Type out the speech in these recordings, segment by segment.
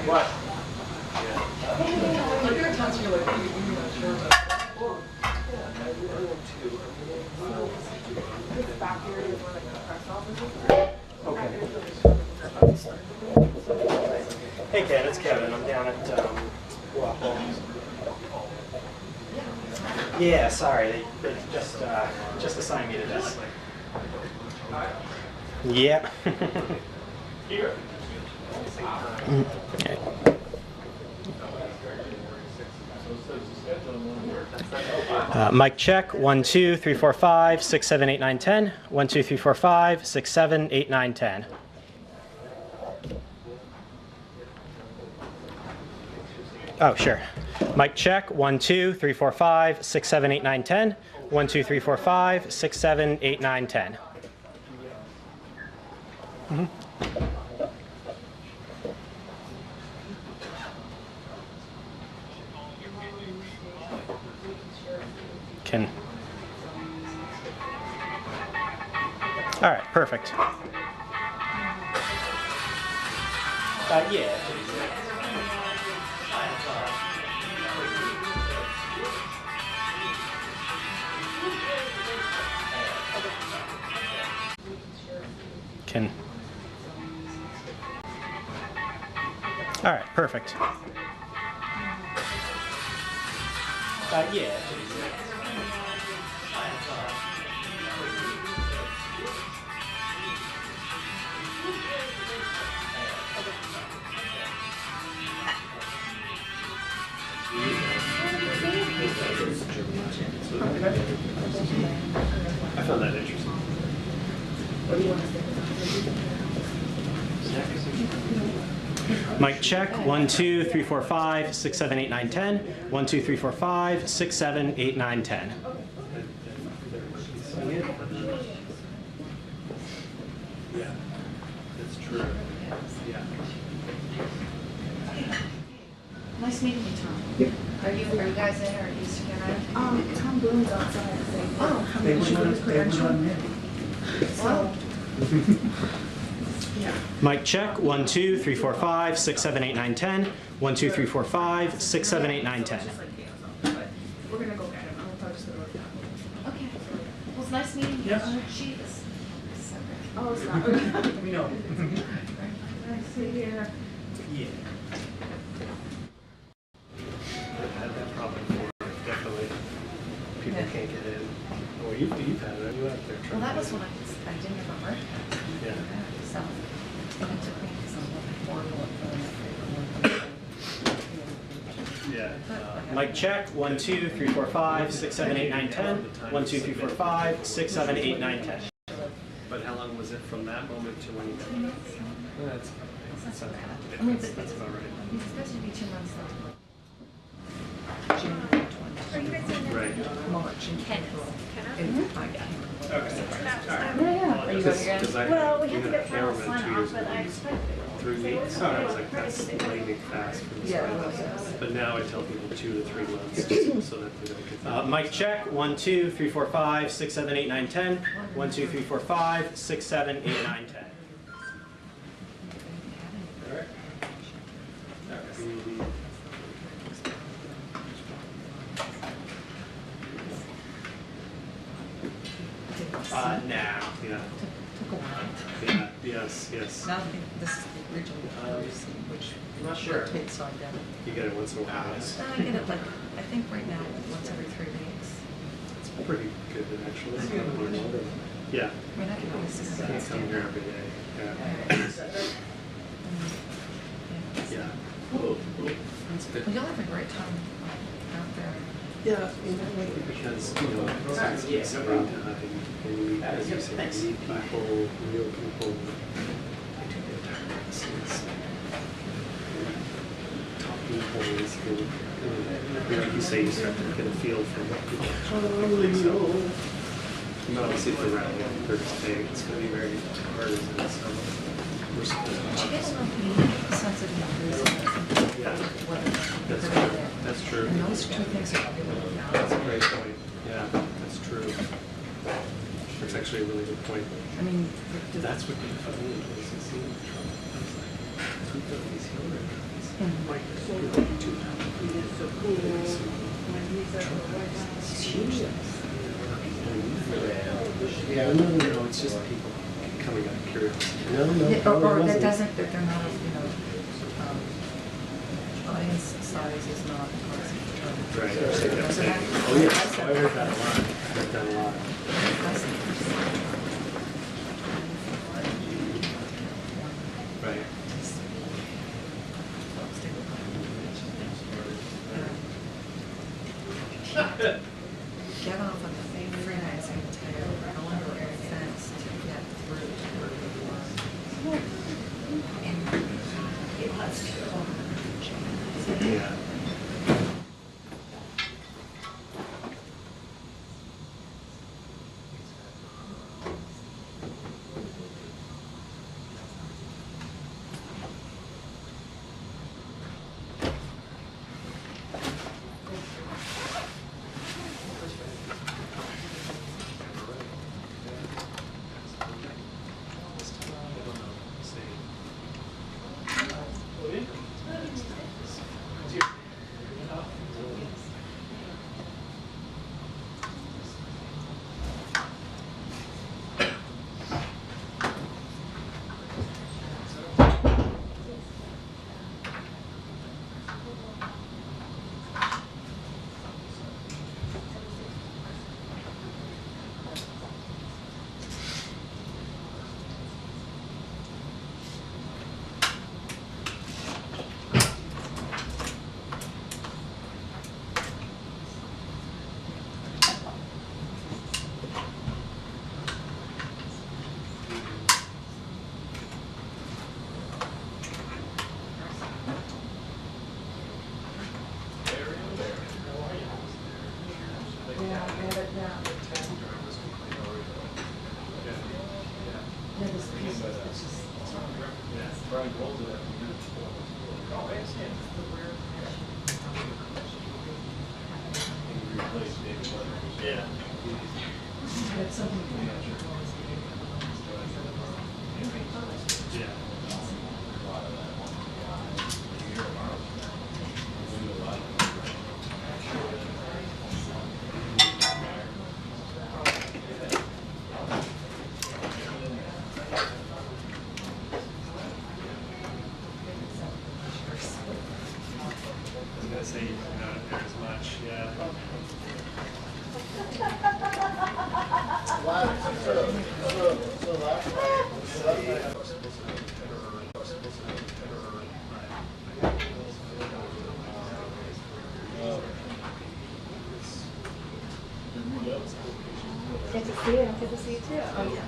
What? Hey Ken, it's Kevin. I'm down at Waffle. Yeah, sorry, they just assigned me to this. Yep. Here. Mic check. 1, 2, 3, 4, 5, 6, 7, 8, 9, 10. 1, 2, 3, 4, 5, 6, 7, 8, 9, 10. Oh, sure. Mic check. 1, 2, 3, 4, 5, 6, 7, 8, 9, 10. 1, 2, 3, 4, 5, 6, 7, 8, 9, 10. Can. All right, perfect. Yeah. Can. All right, perfect. Yeah. I found that interesting. What do you want to say? Mic check. 1, 2, 3, 4, 5, 6, 7, 8, 9, 10. 1, 2, 3, 4, 5, 6, 7, 8, 9, 10. Yeah, that's true. Yeah. Nice meeting you, Tom. Yep. Are you guys in or are you sticking around? Tom Bloom's outside. Oh, they so. Yeah. Mic check. 1, 2, 3, 4, 5, 6, 7, 8, 9, 10. 1, 2, 3, 4, 5, 6, 7, 8, 9, 10. We're gonna go get him. I'm probably just gonna look down. Okay. Well, it's nice meeting you. Yeah. She is separate. Oh, it's not. We know. I see here. Yeah. I've had that problem before, definitely. People can't get in. Well, you've had it. You out there. Well, that was when I didn't remember. Yeah. So, and it took me some Yeah. Mic check. 1, 2, 3, 4, 5, 6, 7, 8, 9, 10. 1, 2, 3, 4, 5, 6, 7, 8, 9, 10. But how long was it from that moment to when you got it? That's not bad. yeah, I mean, that's about right. It's supposed to be 2 months left. Are you guys in Right. March and April? Okay. Yeah. Are you going again? Well, we have to had a get final cameraman sign 2 off, years but ago. I expect 3 weeks. So I was like, that's lightning fast for this. Yeah. But now I tell people 2 to 3 months just so that they don't get mic check. 1, 2, 3, 4, 5, 6, 7, 8, 9, 10. 1, 2, 3, 4, 5, 6, 7, 8, 9, 10. All right. Now. Yeah. Took a while. Yeah. Yes. Yes. Now I think this is the original which I'm not sure. rotates on down. You get it once in a while. I get it like, I think right now, once every 3 weeks. It's pretty good, actually. Yeah. I mean, I can always see I something. come here every day. Yeah. Yeah. That's good. Well, you'll have a great time out there. Yeah, because, it's springtime, and we, as you say, we need people, real people. I do get tired of this. Top people is good. Like you say, you start to get a feel for what people actually think. So, obviously, for rally on Thursday, it's going to be very partisan. So, we're supposed to Do you guys know the sensitive numbers? Yeah, that's true. That's true. And those 2 things are really That's a great point. Yeah, that's true. It's like actually a really good point. I mean, That's what they found when I was seeing Trump. I was like, who got these Hillary guys? Like, you're like 2 pounds. It's huge. Yeah, no, it's just people coming out of curiosity. or that doesn't, that they're not, audience size is not a cause of trouble. Right. Oh, yeah. I heard that a lot. I heard that a lot. Right. Get off of the freelancing tail, going to their fence to get through to where we were. And it was Yeah. Good to see you. Good to see you too. Oh, yeah.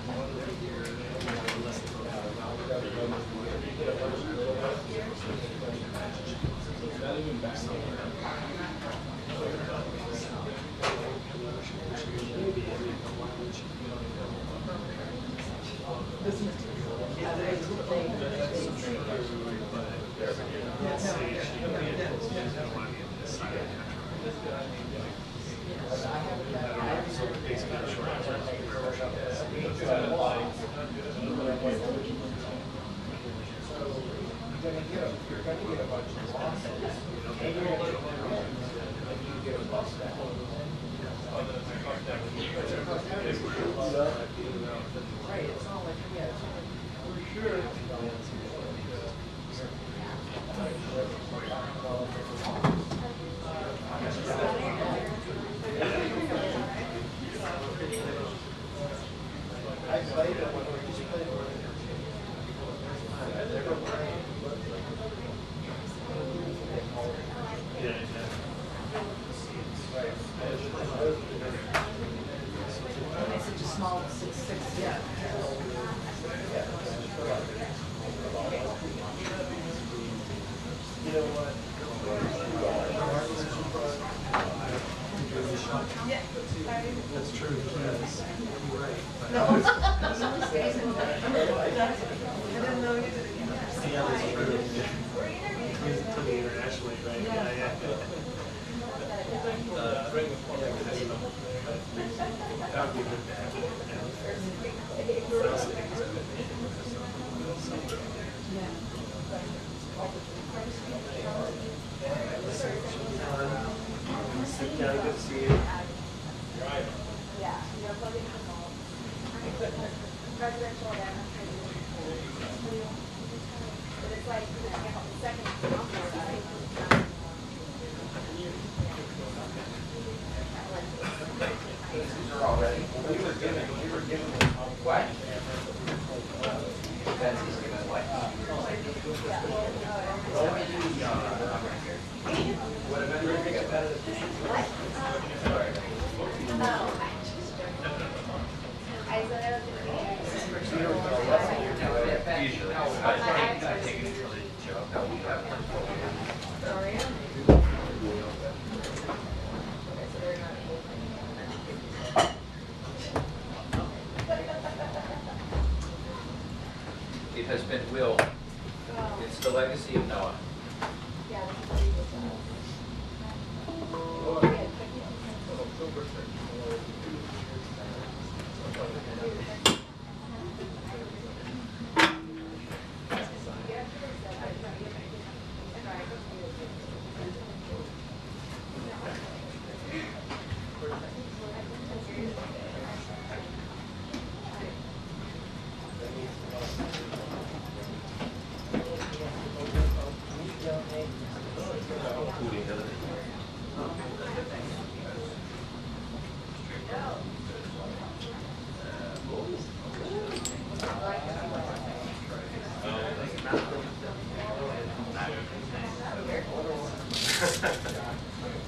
The legacy of Noah.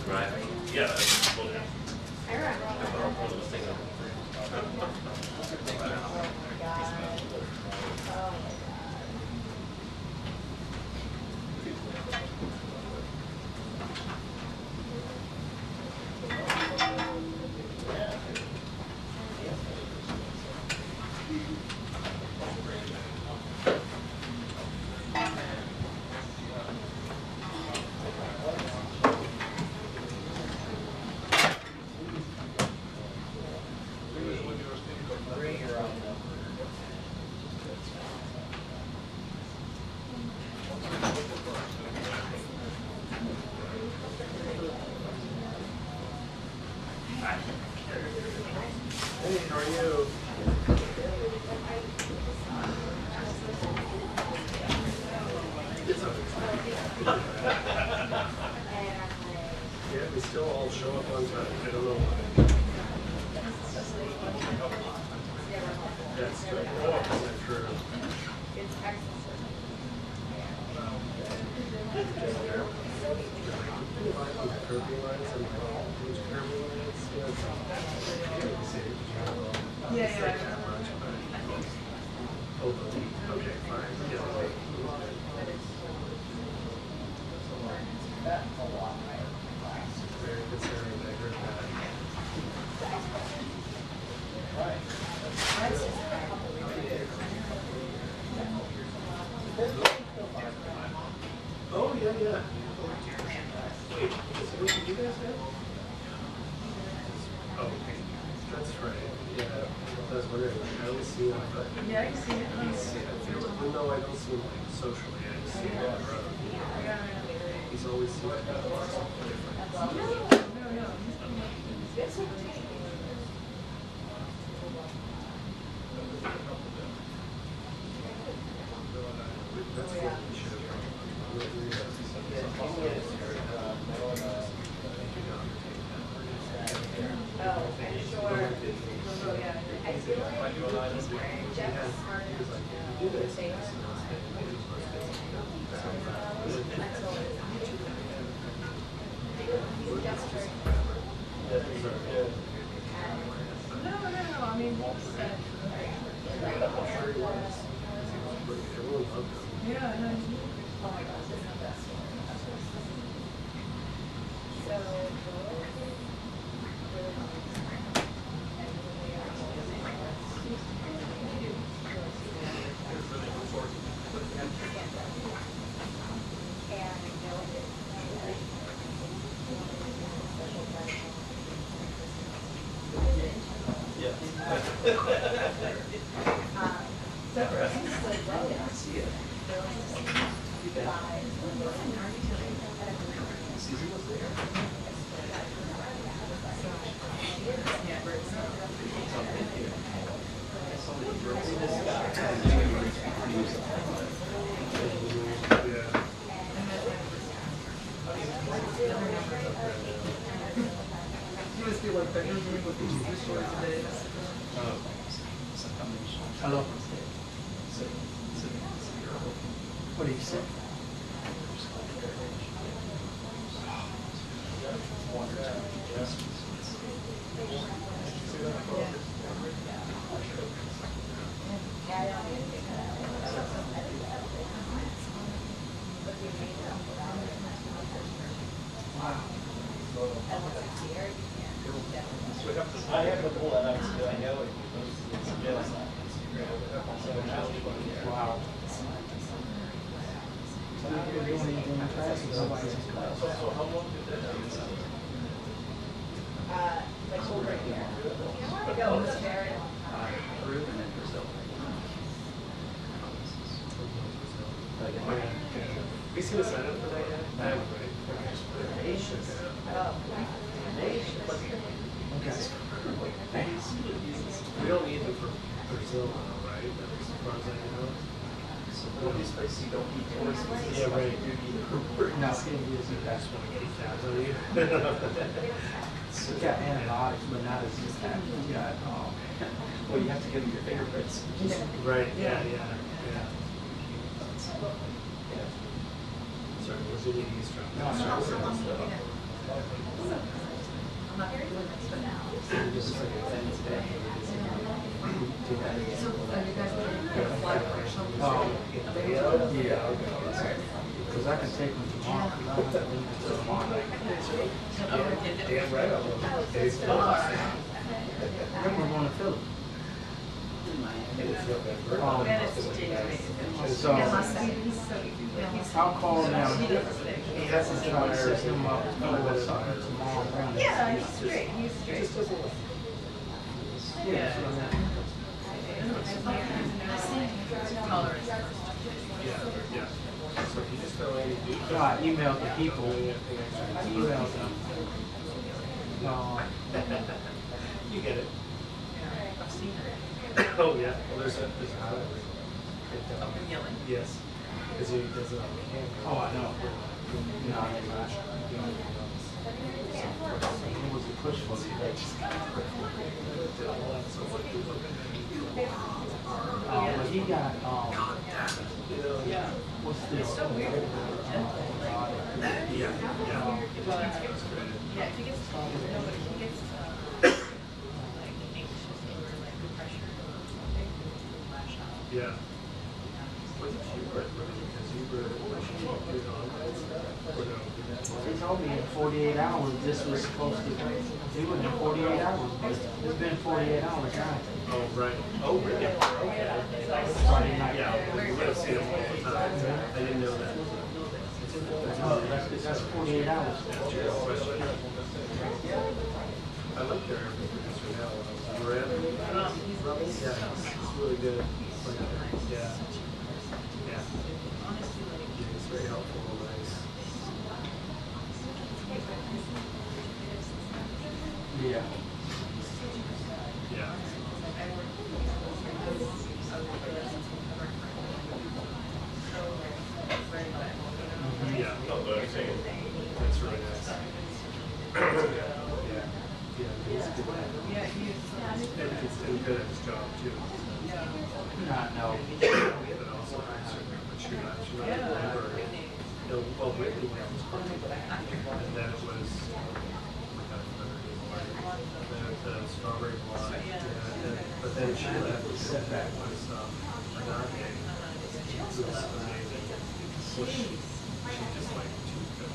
Right. Yeah, that's cool. Hey, how are you? Yeah, we still all show up on time. I don't know why. That's true. That's true. Yeah. Oh, okay, fine. Yeah. Very concerning. I heard that. Oh, yeah. Wait, so what did you guys have? Oh, okay. That's right. Yeah, I was wondering. I always see him, but Yeah, I see it. no, I don't see him like socially. I just see him on the road. He's always seen something different. No. That's what we should have No, I mean, everyone loved him. yeah, no. Hello. What do you say? I have to pull that up so I know it. Wow. class and nobody's in class. Like over here. Peru and then Brazil. We see the sign up for that yet? I haven't, right? We don't need them for Brazil, though, right? As far as I know. All these places you don't need tourists. Yeah, right. No, it's gonna be as That's what I get tabs on you. You got antibiotics, but not as impactful. You got, Well, you have to give them your fingerprints. Right, yeah. Sorry, where's the east from? No, no. Just like a thing today. So are you guys going to fly or something? yeah. Because I can take them tomorrow, because I have to leave it tomorrow night. Damn right, I will. Dave's Then we're going to Philly. So I'll call now. He has his Try to set tires. him up with something tomorrow morning. Yeah, he's straight, he's straight. Yeah. Yeah. So if you just go in and do. No, I emailed the people. I emailed them. You get it. I've seen it. Oh, yeah. Well, there's a highlight. Up in yelling. Yes. Because he does it on camera. Oh, I know. No, I didn't match. It was a push for the but he got, what's this? So weird. Yeah. Yeah, he gets, no, but he gets, like anxious or like pressure or something, lash out. Yeah. Was it cheaper? Because you were or no? He told me in 48 hours this was supposed to do it in 48 hours. It's been 48 hours now. Oh, right. Oh, really? Okay. Friday night. Yeah, we would have seen him all the time. I didn't know that. Oh, that's 48 hours. I like their producer now. Miranda. Yeah, it's really good. Yeah. Yeah. It's very helpful and nice. Yeah. Yeah. Yeah. That's really nice. Yeah. He's good. Yeah, he is. And he's good at his job too. No. But also, she's not a member. Well, Whitney was part of it. And then it was the strawberry blonde. But then she left. The setback was Anande. It was amazing. So she just like too good.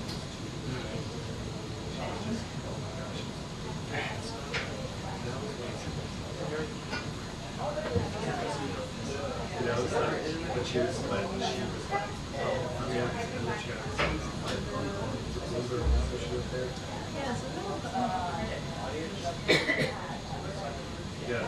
She was just, oh my gosh, it was fast. That was amazing. You know, it's not, but she was like, oh, yeah, and then she got so she was there. Yeah.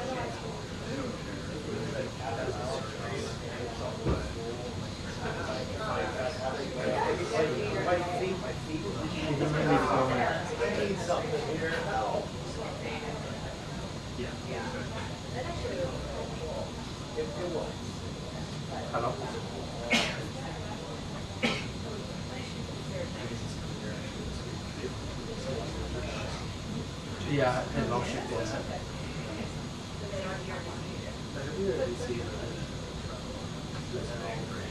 Hello? Yeah, and motion. Have you ever seen this angry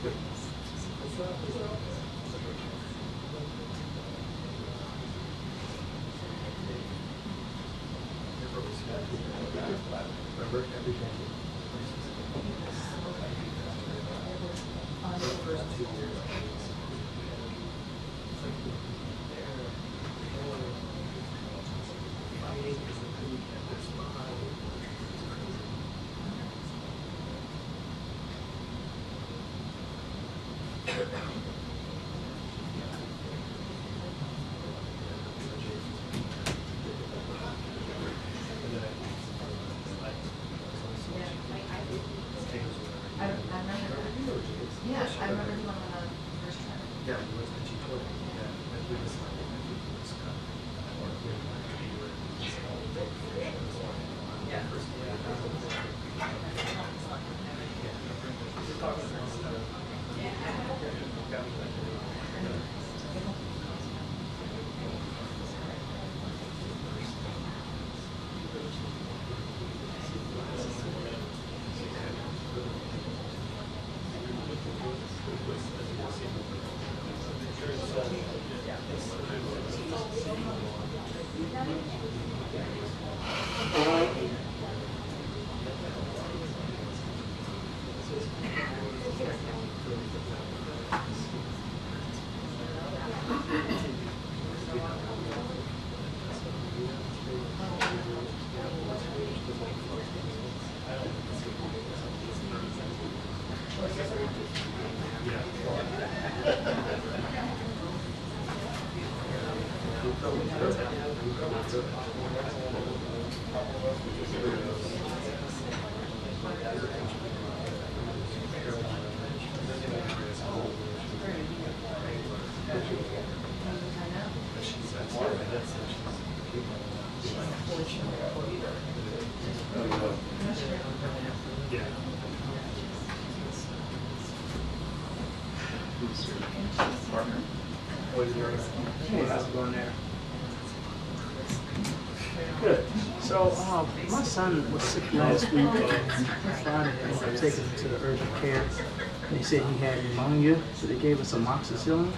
it's remember everything. The first 2 years. I remember doing one on the first try. Yeah, we looked at G20. Yeah, like we just like it's kind of Hey, how's it going there? Good. So, my son was sick last week. Friday, I taken him to the urgent care. They said he had pneumonia, so they gave us amoxicillin.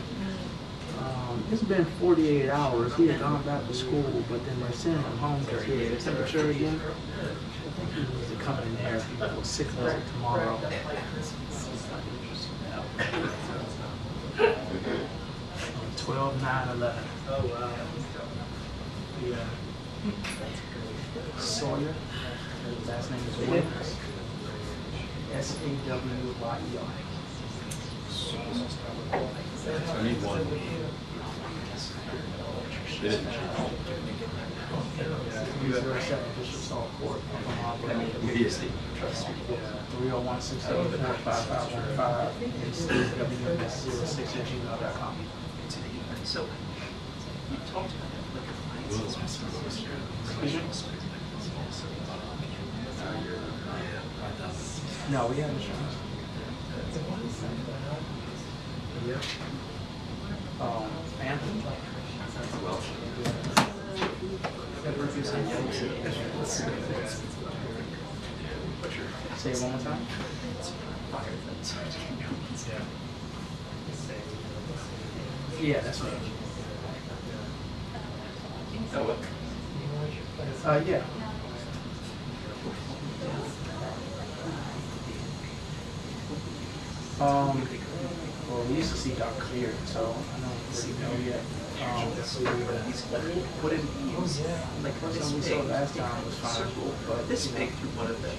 It's been 48 hours. He had gone back to school, but then they're sending him home because he had a temperature again. I think he needs to come in there for a sick visit tomorrow. 12/9/11. oh wow. Yeah. Sawyer. His last name is Williams. Sawyer. I need one. They didn't. 307 Bishop Salt Court. Immediacy. 301-674-5515 and stevewms06@gmail.com. So, you talked about like appliances. No, we have insurance. Yeah. Anthony? Say it one more time. Yeah, that's me. Yeah. Well, we used to see Dr. Clear, so I don't really know yet. What did he use? Like First this time we big saw last time was fine, circle, but this you know, big through one of them.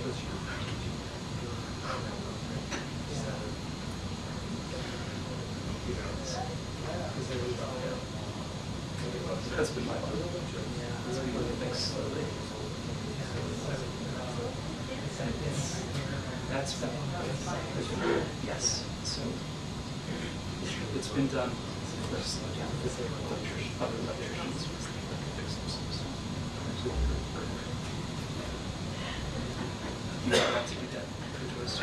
That's been my life. That's been one of the things slowly. That's been, yes, so it's been done first, other electricians. You have to get that put to us.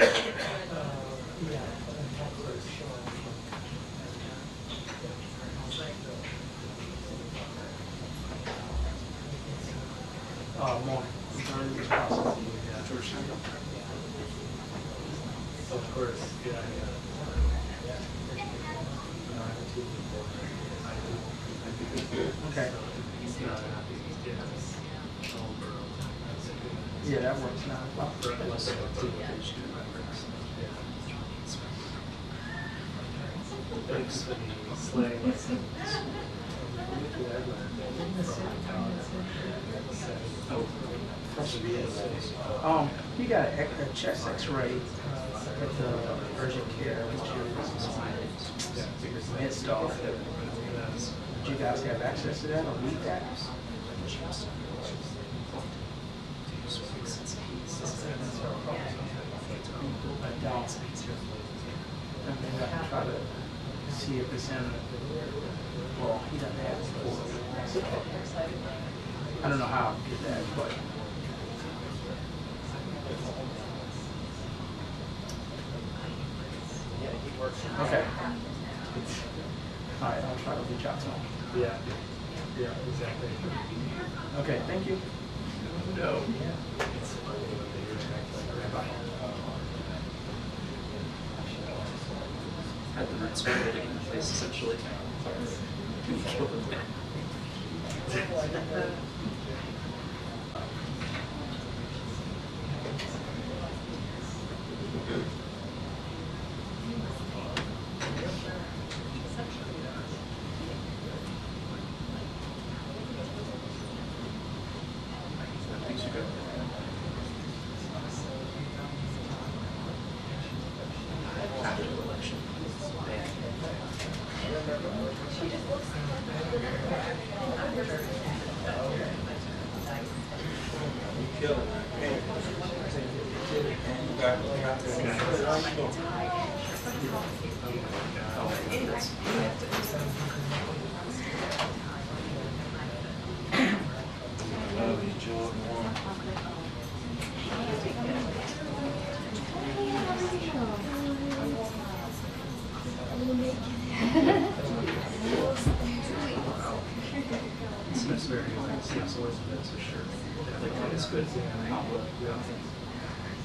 Morning. Early as possible. Of course. Yeah. Okay. Yeah, that works now. He got a chest X-ray at the urgent care, which is Mid-Star. Do you guys have access to that or need that? I don't. and then I can try to see if it's in, well, he doesn't have it for I don't know how to get that, but. Okay. All right, I'll try to reach out to him. Yeah. Yeah, exactly. Okay, thank you. No. Bye. Had the roots spread in place essentially. Kill them. Things are good. After the election. It's very nice. It's always been for sure. Like it's good.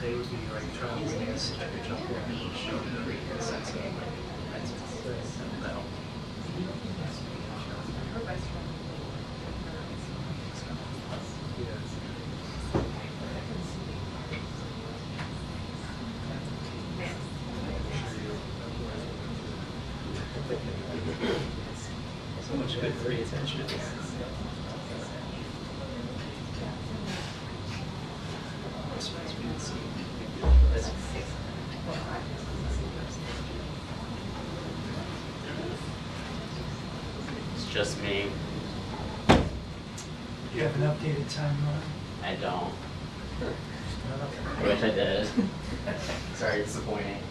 They would be like trying to bring us to jump in and show the sense of that. So much good free attention. It's just me. You have an updated timeline? I don't. I wish I did. Sorry, disappointing.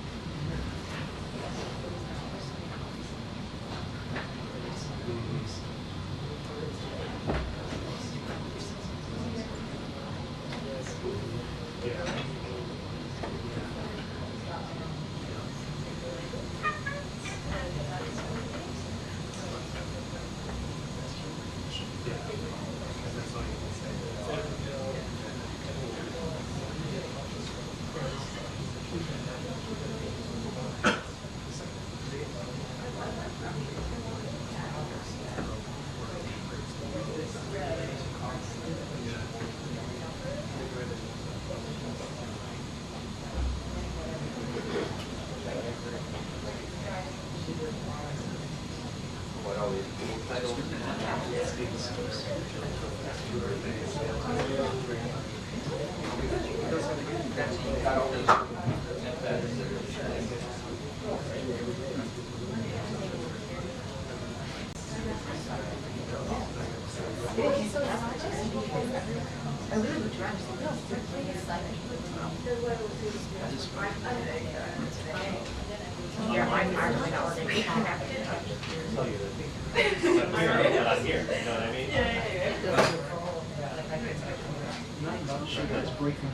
Briefing.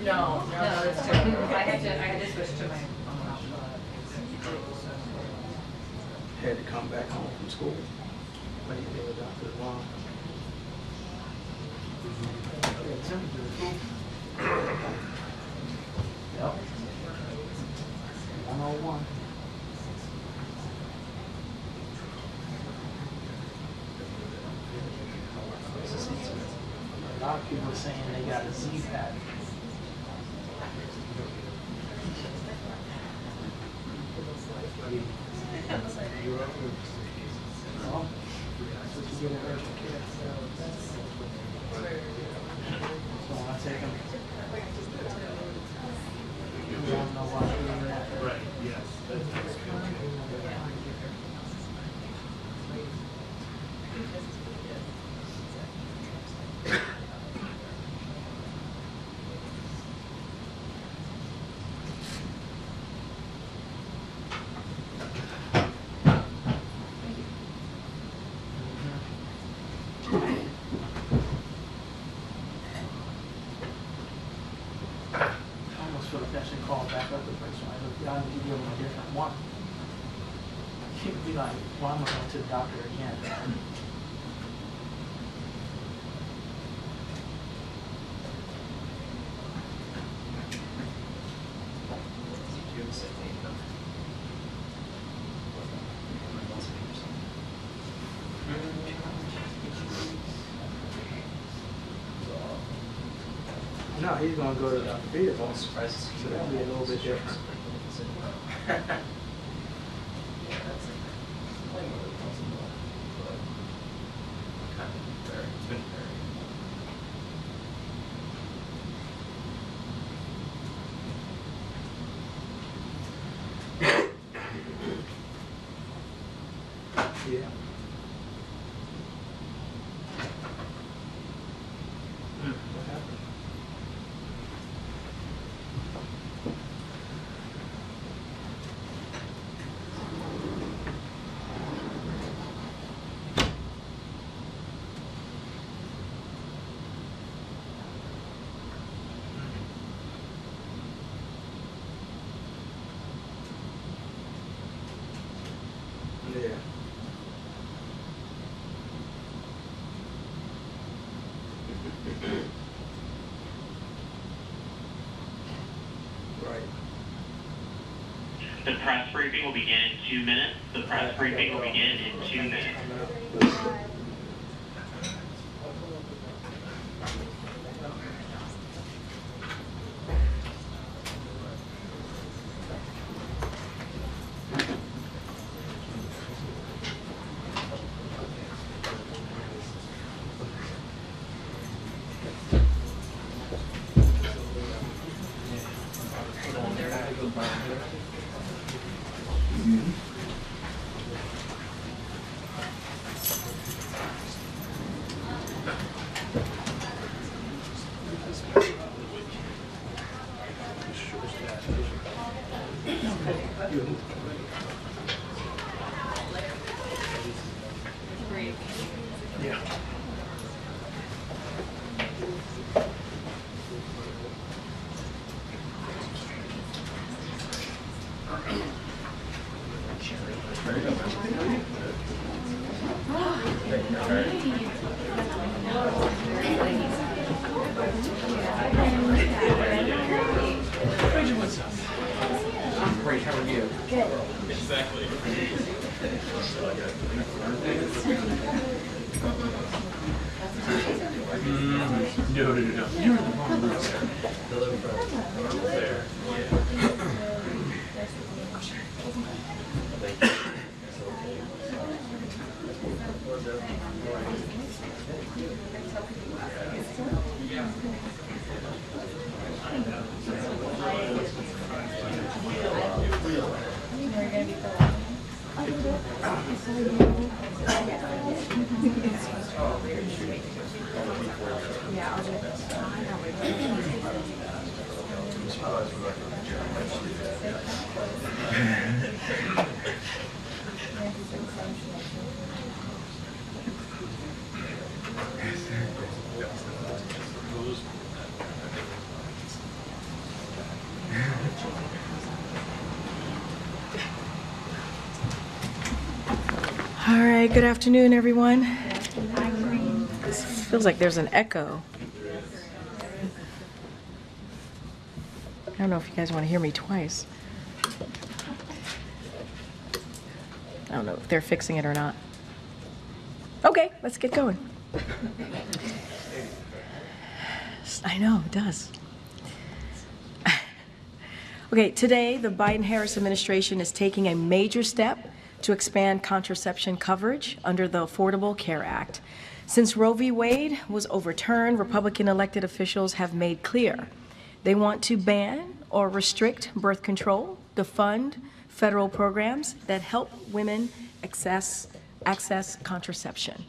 No, it's terrible. I had to switch to my Had to come back home from school. When he did Dr. Long. Yep. 101. A lot of people are saying they got a Z pattern. Well, that's what you get in urgent care. So when I take them, you don't know why I'm doing that. Right, yes. give them a different one. You'd be like, well, I'm going to the doctor again. No, he's going to go to Dr. Peters. So that'll be a little bit different. Yeah. What happened? Yeah. Right. The press briefing will begin in 2 minutes. The press briefing will begin in 2 minutes. Yeah. I'm great, how are you? Good. Exactly. No. You're in the wrong room, sir. There. All right, good afternoon, everyone. This feels like there's an echo. I don't know if you guys want to hear me twice. I don't know if they're fixing it or not. Okay, let's get going. I know, it does. Okay, today the Biden-Harris administration is taking a major step to expand contraception coverage under the Affordable Care Act. Since Roe v. Wade was overturned, Republican elected officials have made clear they want to ban or restrict birth control, defund federal programs that help women access contraception,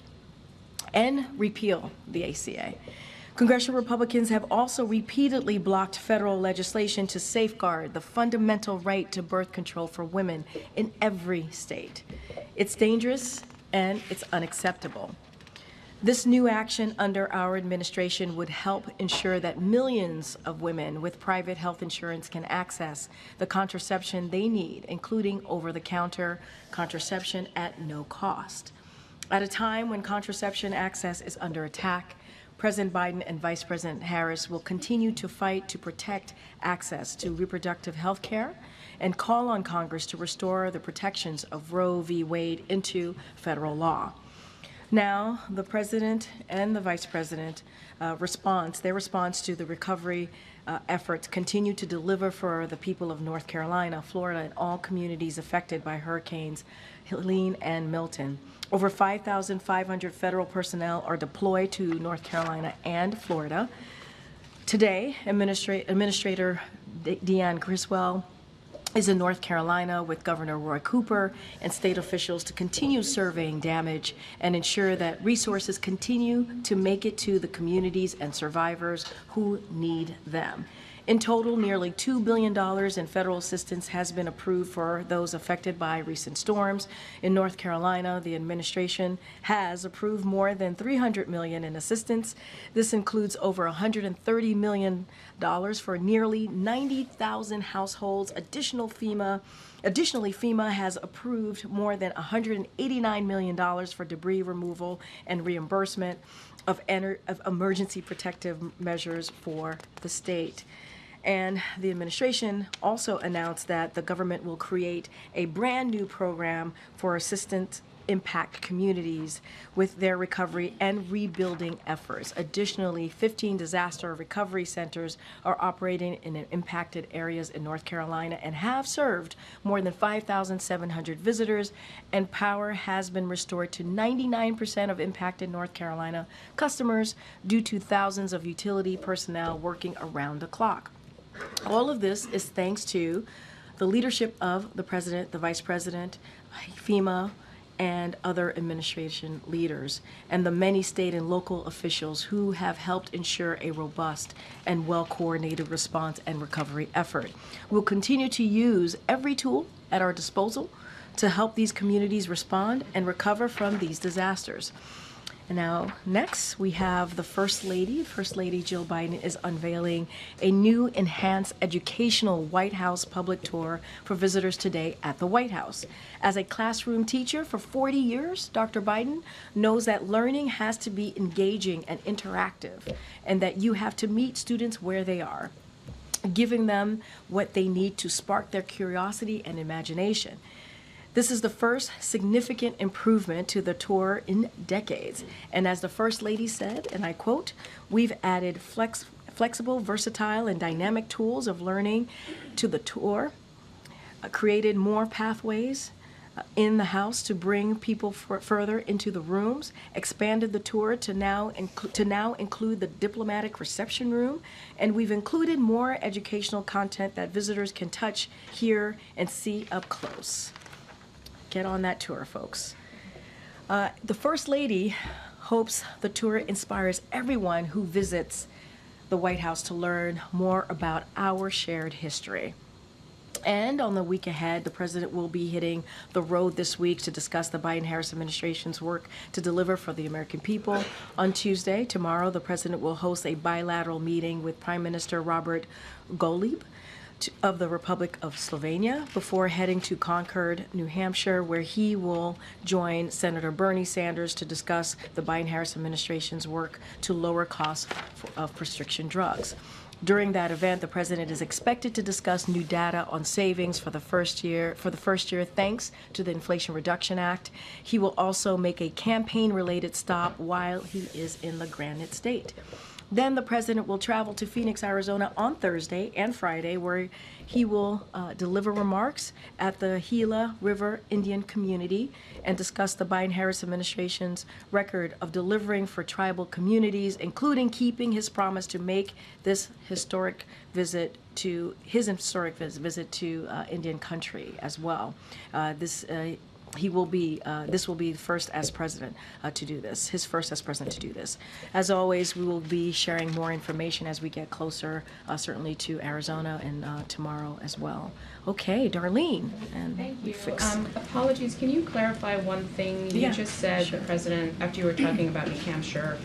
and repeal the ACA. Congressional Republicans have also repeatedly blocked federal legislation to safeguard the fundamental right to birth control for women in every state. It's dangerous and it's unacceptable. This new action under our administration would help ensure that millions of women with private health insurance can access the contraception they need, including over-the-counter contraception at no cost. At a time when contraception access is under attack, President Biden and Vice President Harris will continue to fight to protect access to reproductive health care and call on Congress to restore the protections of Roe v. Wade into federal law. Now, the President and the Vice President their response to the recovery efforts continue to deliver for the people of North Carolina, Florida, and all communities affected by Hurricanes Helene and Milton. Over 5,500 federal personnel are deployed to North Carolina and Florida. Today, Administrator Deanne Criswell is in North Carolina with Governor Roy Cooper and state officials to continue surveying damage and ensure that resources continue to make it to the communities and survivors who need them. In total, nearly $2 billion in federal assistance has been approved for those affected by recent storms. In North Carolina, the administration has approved more than $300 million in assistance. This includes over $130 million for nearly 90,000 households. Additionally, FEMA has approved more than $189 million for debris removal and reimbursement of emergency protective measures for the state. And the administration also announced that the government will create a brand new program for assistance impact communities with their recovery and rebuilding efforts. Additionally, 15 disaster recovery centers are operating in impacted areas in North Carolina and have served more than 5,700 visitors, and power has been restored to 99% of impacted North Carolina customers due to thousands of utility personnel working around the clock. All of this is thanks to the leadership of the President, the Vice President, FEMA, and other administration leaders, and the many state and local officials who have helped ensure a robust and well-coordinated response and recovery effort. We'll continue to use every tool at our disposal to help these communities respond and recover from these disasters. And now, next, we have the First Lady. First Lady Jill Biden is unveiling a new enhanced educational White House public tour for visitors today at the White House. As a classroom teacher for 40 years, Dr. Biden knows that learning has to be engaging and interactive, and that you have to meet students where they are, giving them what they need to spark their curiosity and imagination. This is the first significant improvement to the tour in decades. And as the First Lady said, and I quote, "We've added flexible, versatile, and dynamic tools of learning to the tour, created more pathways in the house to bring people further into the rooms, expanded the tour to now include the diplomatic reception room, and we've included more educational content that visitors can touch, hear, and see up close." Get on that tour, folks. The First Lady hopes the tour inspires everyone who visits the White House to learn more about our shared history. And on the week ahead, the President will be hitting the road this week to discuss the Biden-Harris administration's work to deliver for the American people. On Tuesday, tomorrow, the President will host a bilateral meeting with Prime Minister Robert Golub of the Republic of Slovenia before heading to Concord, New Hampshire, where he will join Senator Bernie Sanders to discuss the Biden-Harris administration's work to lower costs of prescription drugs. During that event, the President is expected to discuss new data on savings for the first year thanks to the Inflation Reduction Act. He will also make a campaign-related stop while he is in the Granite State. Then the President will travel to Phoenix, Arizona on Thursday and Friday, where he will deliver remarks at the Gila River Indian community and discuss the Biden-Harris administration's record of delivering for tribal communities, including keeping his promise to make this historic visit to Indian country as well. he will be, this will be the first as president to do this, his first as president to do this. As always, we will be sharing more information as we get closer, certainly to Arizona and tomorrow as well. Okay, Darlene. And Thank you. fix- Apologies, can you clarify one thing? You Yeah, just said sure. the president, after you were talking about New Hampshire,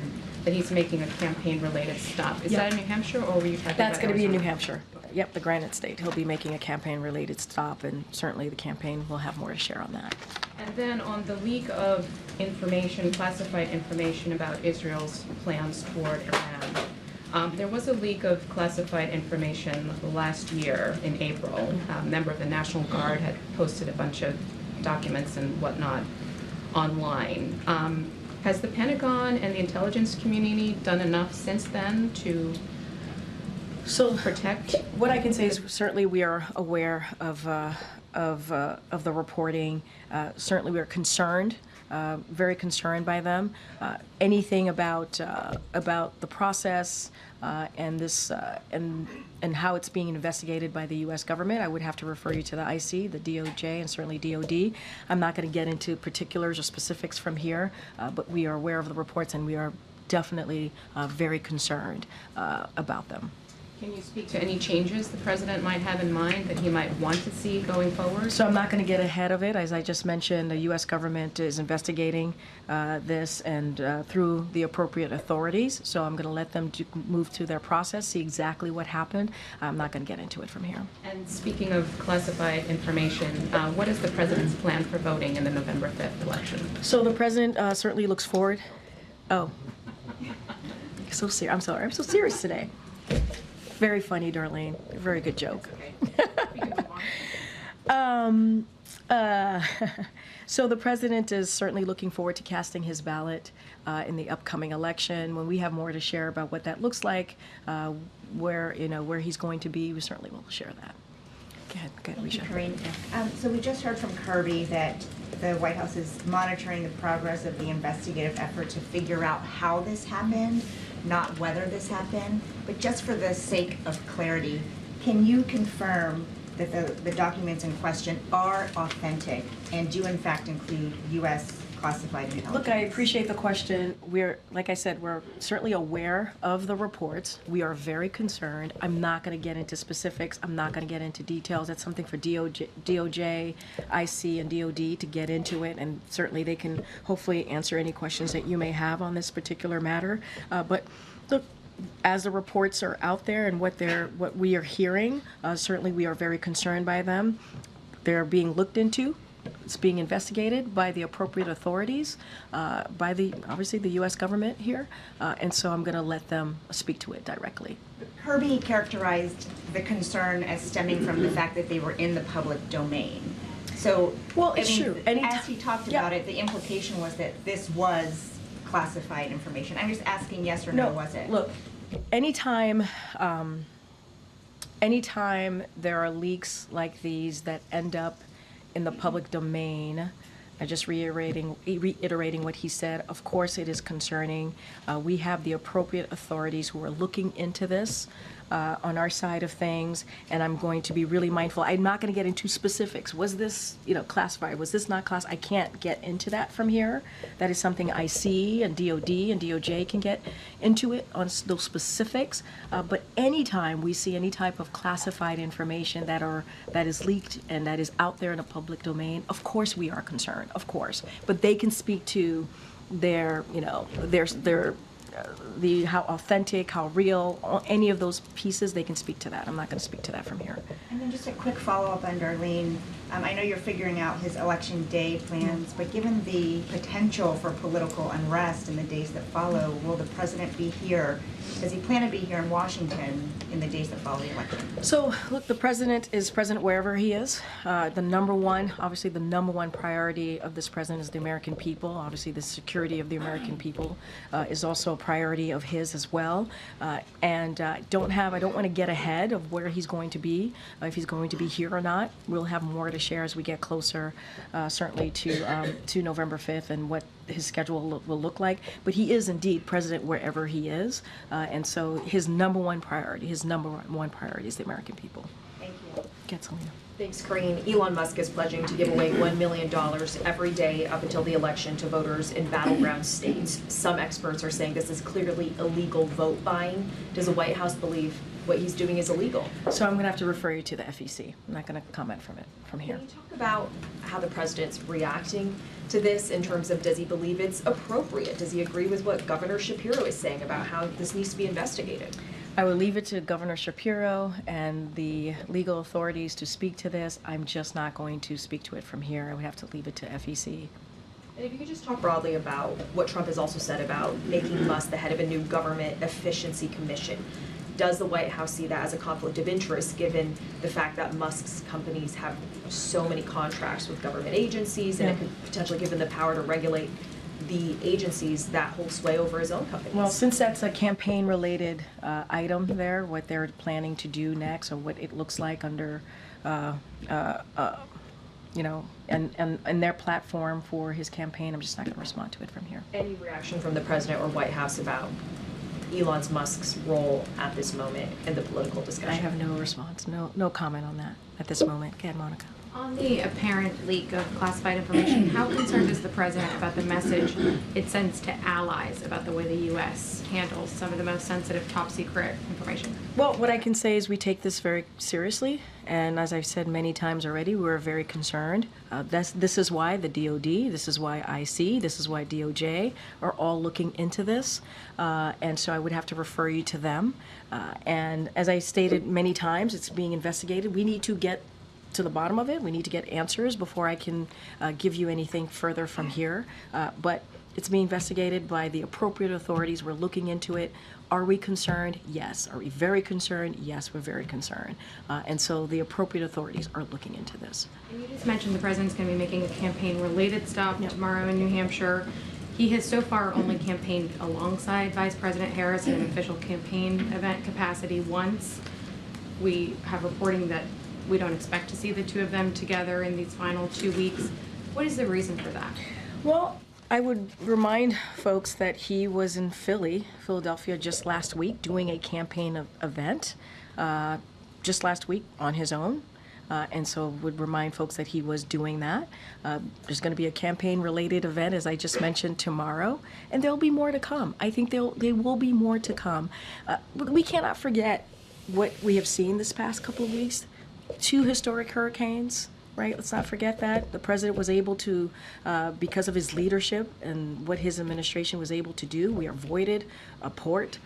that he's making a campaign-related stop. Is Yeah. that in New Hampshire, or were you talking about That's going to be in New Arizona? Hampshire. Yep, the Granite State. He'll be making a campaign-related stop, and certainly the campaign will have more to share on that. And then on the leak of information, classified information about Israel's plans toward Iran, there was a leak of classified information last year in April. A member of the National Guard had posted a bunch of documents and whatnot online. Has the Pentagon and the intelligence community done enough since then to protect? What I can say is certainly we are aware of the reporting. Certainly we are concerned, very concerned by them. Anything about the process and this and how it's being investigated by the U.S. government, I would have to refer you to the IC, the DOJ, and certainly DOD. I'm not going to get into particulars or specifics from here, but we are aware of the reports and we are definitely very concerned about them. Can you speak to any changes the president might have in mind that he might want to see going forward? So I'm not going to get ahead of it. As I just mentioned, the U.S. government is investigating this and through the appropriate authorities. So I'm going to let them move through their process, see exactly what happened. I'm not going to get into it from here. And speaking of classified information, what is the president's plan for voting in the November 5th election? So the president certainly looks forward. Oh, so serious. I'm sorry. I'm so serious today. Very funny, Darlene. Very good joke. So the president is certainly looking forward to casting his ballot in the upcoming election. When we have more to share about what that looks like, where he's going to be, we certainly will share that. Go ahead, Thank you, Risha. Karine. So we just heard from Kirby that the White House is monitoring the progress of the investigative effort to figure out how this happened, not whether this happened. But just for the sake of clarity, can you confirm that the documents in question are authentic and do in fact include U.S. classified intelligence? Look, I appreciate the question. Like I said, we're certainly aware of the reports. We are very concerned. I'm not going to get into specifics. I'm not going to get into details. That's something for DOJ, IC, and DOD to get into it, and certainly they can hopefully answer any questions that you may have on this particular matter. But look, as the reports are out there and what we are hearing, certainly we are very concerned by them. They're being looked into. It's being investigated by the appropriate authorities, obviously the U.S. government here, and so I'm going to let them speak to it directly. Kirby characterized the concern as stemming from the fact that they were in the public domain. So, well, it's true. As he talked about it, the implication was that this was classified information. I'm just asking yes or no, was it? Look, anytime there are leaks like these that end up in the public domain, just reiterating what he said, of course it is concerning. We have the appropriate authorities who are looking into this on our side of things, and I'm going to be really mindful. I'm not going to get into specifics. Was this, classified? Was this not classified? I can't get into that from here. That is something IC and DOD and DOJ can get into it on those specifics. But anytime we see any type of classified information that is leaked and that is out there in the public domain, of course we are concerned. Of course, but they can speak to their how authentic, how real, any of those pieces, they can speak to that. I'm not going to speak to that from here. And then just a quick follow-up on Darlene. I know you're figuring out his election day plans, but given the potential for political unrest in the days that follow, will the president be here? Does he plan to be here in Washington in the days that follow the election? So, look, the president is president wherever he is. The number one priority of this president is the American people. Obviously, the security of the American people is also a priority of his as well. And I don't want to get ahead of where he's going to be, if he's going to be here or not. We'll have more to share as we get closer, certainly to November 5th and what his schedule will look like. But he is indeed president wherever he is, and so his number one priority is the American people. Thank you. Get Selena. Thanks, Karine. Elon Musk is pledging to give away $1 million every day up until the election to voters in battleground states. Some experts are saying this is clearly illegal vote buying. Does the White House believe what he's doing is illegal? So I'm going to have to refer you to the FEC. I'm not going to comment from here. Can you talk about how the president's reacting to this in terms of, does he believe it's appropriate? Does he agree with what Governor Shapiro is saying about how this needs to be investigated? I would leave it to Governor Shapiro and the legal authorities to speak to this. I'm just not going to speak to it from here. I would have to leave it to FEC. And if you could just talk broadly about what Trump has also said about making Musk the head of a new government efficiency commission. Does the White House see that as a conflict of interest, given the fact that Musk's companies have so many contracts with government agencies, and it could potentially give him the power to regulate the agencies that hold sway over his own companies? Well, since that's a campaign-related item there, what they're planning to do next, or what it looks like under, you know, and their platform for his campaign, I'm just not going to respond to it from here. Any reaction from the president or White House about Elon Musk's role at this moment in the political discussion? I have no response, no comment on that at this moment. Go ahead, Monica. On the apparent leak of classified information, how concerned is the president about the message it sends to allies about the way the U.S. handles some of the most sensitive top secret information? Well, what I can say is we take this very seriously, and as I've said many times already, we're very concerned. This is why the DOD, this is why IC, this is why DOJ are all looking into this, and so I would have to refer you to them. And as I stated many times, it's being investigated. We need to get to the bottom of it. We need to get answers before I can give you anything further from here. But it's being investigated by the appropriate authorities. We're looking into it. Are we concerned? Yes. Are we very concerned? Yes, we're very concerned. And so the appropriate authorities are looking into this. And you just mentioned the president's going to be making a campaign-related stop tomorrow in New Hampshire. He has so far only campaigned alongside Vice President Harris in an official campaign event capacity once. We have reporting that we don't expect to see the two of them together in these final 2 weeks. What is the reason for that? Well, I would remind folks that he was in Philadelphia just last week doing a campaign event just last week on his own. And so would remind folks that he was doing that. There's going to be a campaign-related event, as I just mentioned, tomorrow, and there'll be more to come. I think there will be more to come. We cannot forget what we have seen this past couple of weeks. 2 historic hurricanes, right? Let's not forget that. The president was able to, because of his leadership and what his administration was able to do, we avoided a port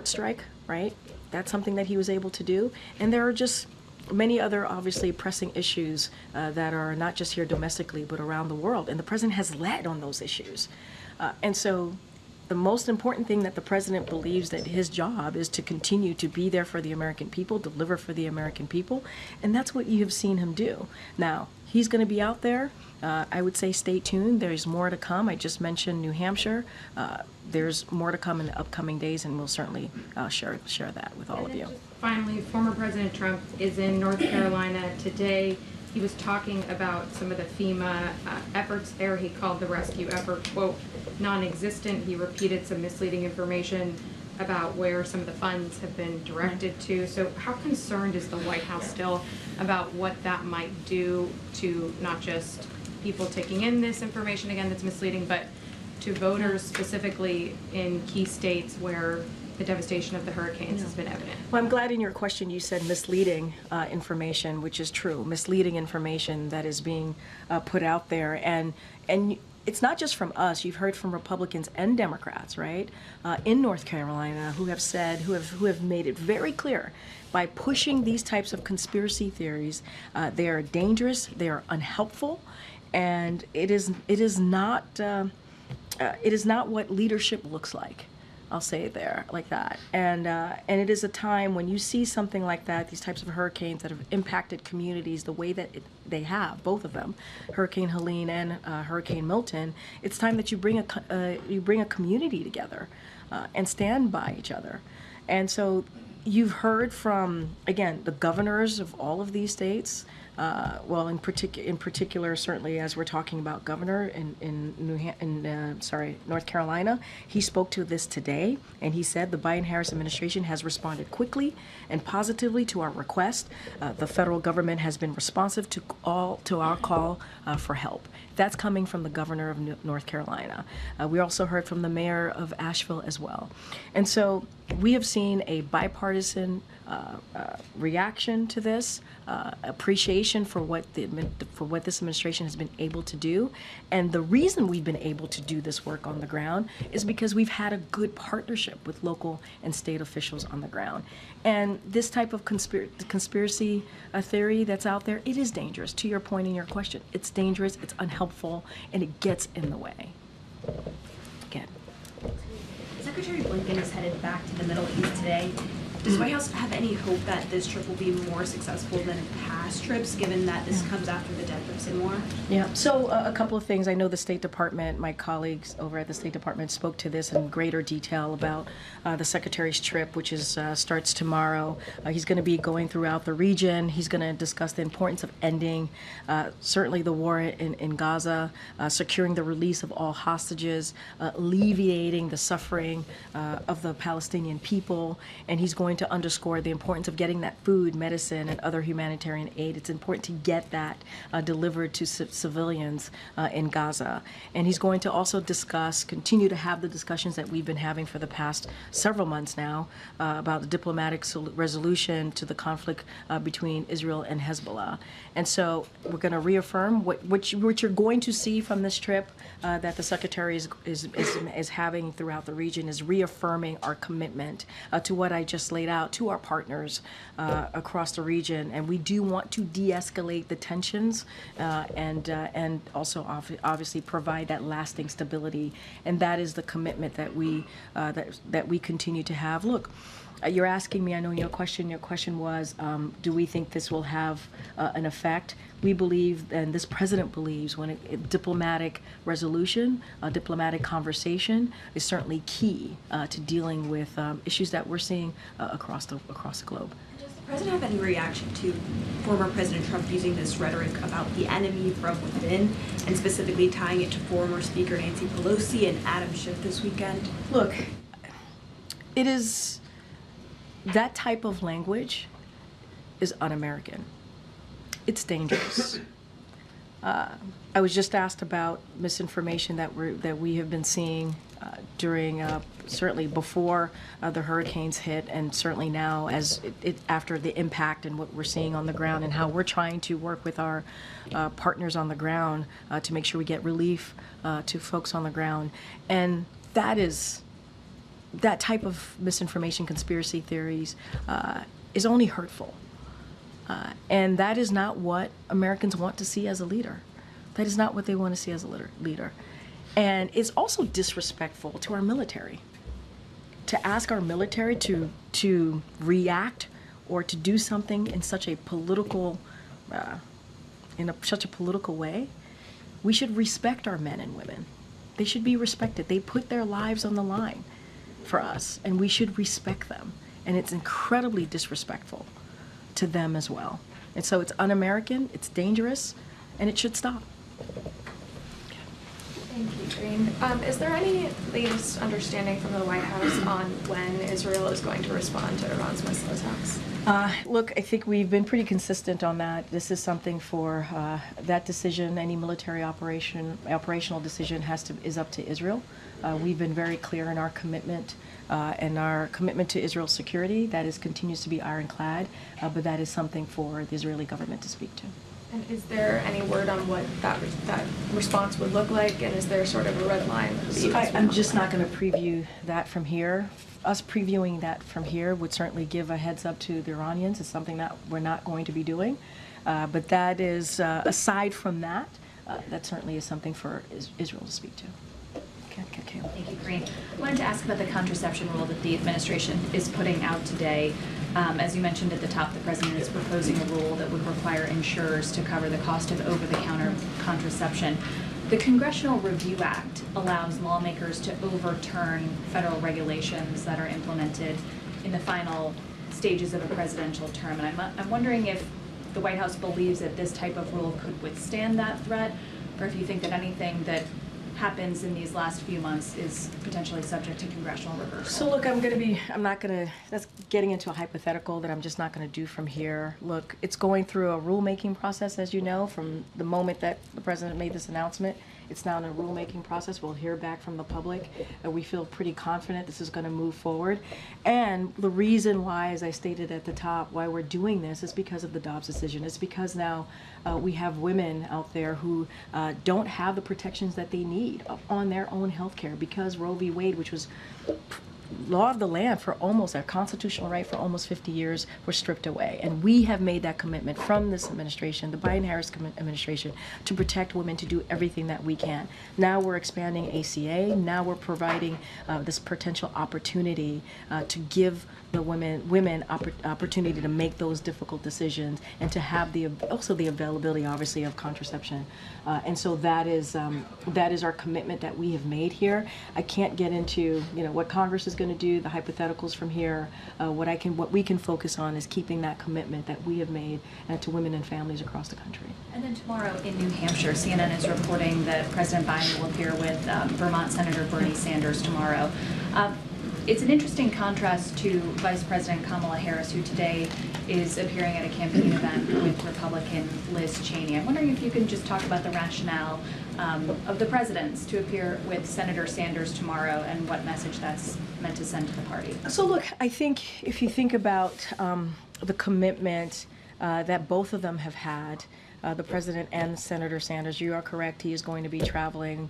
strike, right? That's something that he was able to do. And there are just many other, obviously, pressing issues that are not just here domestically, but around the world. And the president has led on those issues. And so the most important thing that the president believes that his job is to continue to be there for the American people, deliver for the American people, and that's what you have seen him do. Now, he's going to be out there. I would say stay tuned. There's more to come. I just mentioned New Hampshire. There's more to come in the upcoming days, and we'll certainly share that with all of you. Finally, former President Trump is in North Carolina today. He was talking about some of the FEMA efforts there. He called the rescue effort, quote, non-existent. He repeated some misleading information about where some of the funds have been directed to. So how concerned is the White House still about what that might do to not just people taking in this information, again, that's misleading, but to voters specifically in key states where the devastation of the hurricanes has been evident? Well, I'm glad in your question you said misleading information, which is true. Misleading information that is being put out there, and it's not just from us. You've heard from Republicans and Democrats, right, in North Carolina, who have said, who have made it very clear, by pushing these types of conspiracy theories, they are dangerous, they are unhelpful, and it is not what leadership looks like. I'll say it there like that. And it is a time when you see something like that, these types of hurricanes that have impacted communities the way that they have, both of them, Hurricane Helene and Hurricane Milton. It's time that you bring a community together and stand by each other. And so you've heard from, again, the governors of all of these states, well, in particular, certainly as we're talking about governor in North Carolina, he spoke to this today, and he said the Biden-Harris administration has responded quickly and positively to our request. The federal government has been responsive to our call for help. That's coming from the governor of North Carolina. We also heard from the mayor of Asheville as well. And so we have seen a bipartisan reaction to this, appreciation for what this administration has been able to do. And the reason we've been able to do this work on the ground is because we've had a good partnership with local and state officials on the ground. And this type of conspiracy theory that's out there, it is dangerous. To your point in your question, it's dangerous, it's unhelpful, and it gets in the way. Again. Secretary Blinken is headed back to the Middle East today. Does the White House have any hope that this trip will be more successful than past trips, given that this comes after the death of Sinwar? Yeah, so a couple of things. I know the State Department, my colleagues over at the State Department spoke to this in greater detail about the Secretary's trip, which is starts tomorrow. He's going to be going throughout the region. He's going to discuss the importance of ending certainly the war in Gaza, securing the release of all hostages, alleviating the suffering of the Palestinian people, and he's going to underscore the importance of getting that food, medicine, and other humanitarian aid. It's important to get that delivered to civilians in Gaza. And he's going to also continue to have the discussions that we've been having for the past several months now about the diplomatic resolution to the conflict between Israel and Hezbollah. And so we're going to reaffirm what you're going to see from this trip that the Secretary is having throughout the region is reaffirming our commitment to what I just laid out to our partners across the region. And we do want to de-escalate the tensions and also obviously provide that lasting stability. And that is the commitment that we continue to have. Look, you're asking me, I know your question was, do we think this will have an effect? We believe, and this president believes, when a diplomatic resolution, a diplomatic conversation is certainly key to dealing with issues that we're seeing across the globe. Does the president have any reaction to former President Trump using this rhetoric about the enemy from within, and specifically tying it to former Speaker Nancy Pelosi and Adam Schiff this weekend? Look, it is... that type of language is un-American. It's dangerous. I was just asked about misinformation that we have been seeing during certainly before the hurricanes hit, and certainly now as after the impact and what we're seeing on the ground, and how we're trying to work with our partners on the ground to make sure we get relief to folks on the ground. And that type of misinformation, conspiracy theories, is only hurtful. And that is not what Americans want to see as a leader. That is not what they want to see as a leader. And it's also disrespectful to our military. To ask our military to react or to do something in such a political, way, we should respect our men and women. They should be respected. They put their lives on the line for us, and we should respect them. And it's incredibly disrespectful to them as well. And so it's un-American, it's dangerous, and it should stop. Thank you, Karine. Is there any latest understanding from the White House on when Israel is going to respond to Iran's missile attacks? Look, I think we've been pretty consistent on that. This is something for that decision. Any military operational decision is up to Israel. We've been very clear in our commitment to Israel's security. That continues to be ironclad, but that is something for the Israeli government to speak to. And is there any word on what that response would look like? And is there sort of a red line? I'm just not going to preview that from here. Us previewing that from here would certainly give a heads up to the Iranians. It's something that we're not going to be doing. But that is, aside from that, that certainly is something for Israel to speak to. Okay. Thank you, Karine. I wanted to ask about the contraception rule that the administration is putting out today. As you mentioned at the top, the president is proposing a rule that would require insurers to cover the cost of over-the-counter contraception. The Congressional Review Act allows lawmakers to overturn federal regulations that are implemented in the final stages of a presidential term. And I'm wondering if the White House believes that this type of rule could withstand that threat, or if you think that anything that happens in these last few months is potentially subject to congressional reversal. So look, that's getting into a hypothetical that I'm just not gonna do from here. Look, it's going through a rulemaking process, as you know, from the moment that the president made this announcement. It's now in a rulemaking process. We'll hear back from the public. We feel pretty confident this is gonna move forward. And the reason why, as I stated at the top, why we're doing this is because of the Dobbs decision. It's because now we have women out there who don't have the protections that they need on their own health care because Roe v. Wade, which was law of the land for almost, our constitutional right for almost 50 years, were stripped away. And we have made that commitment from this administration, the Biden-Harris administration, to protect women, to do everything that we can. Now we're expanding ACA. Now we're providing this potential opportunity to give the women opportunity to make those difficult decisions and to have also the availability, obviously, of contraception. And so that is our commitment that we have made here. I can't get into what Congress is going to do, the hypotheticals from here. What we can focus on is keeping that commitment that we have made to women and families across the country. And then tomorrow in New Hampshire, CNN is reporting that President Biden will appear with Vermont Senator Bernie Sanders tomorrow. It's an interesting contrast to Vice President Kamala Harris, who today is appearing at a campaign event with Republican Liz Cheney. I'm wondering if you can just talk about the rationale of the president's to appear with Senator Sanders tomorrow and what message that's meant to send to the party. So look, I think if you think about the commitment that both of them have had, the president and Senator Sanders, you are correct. He is going to be traveling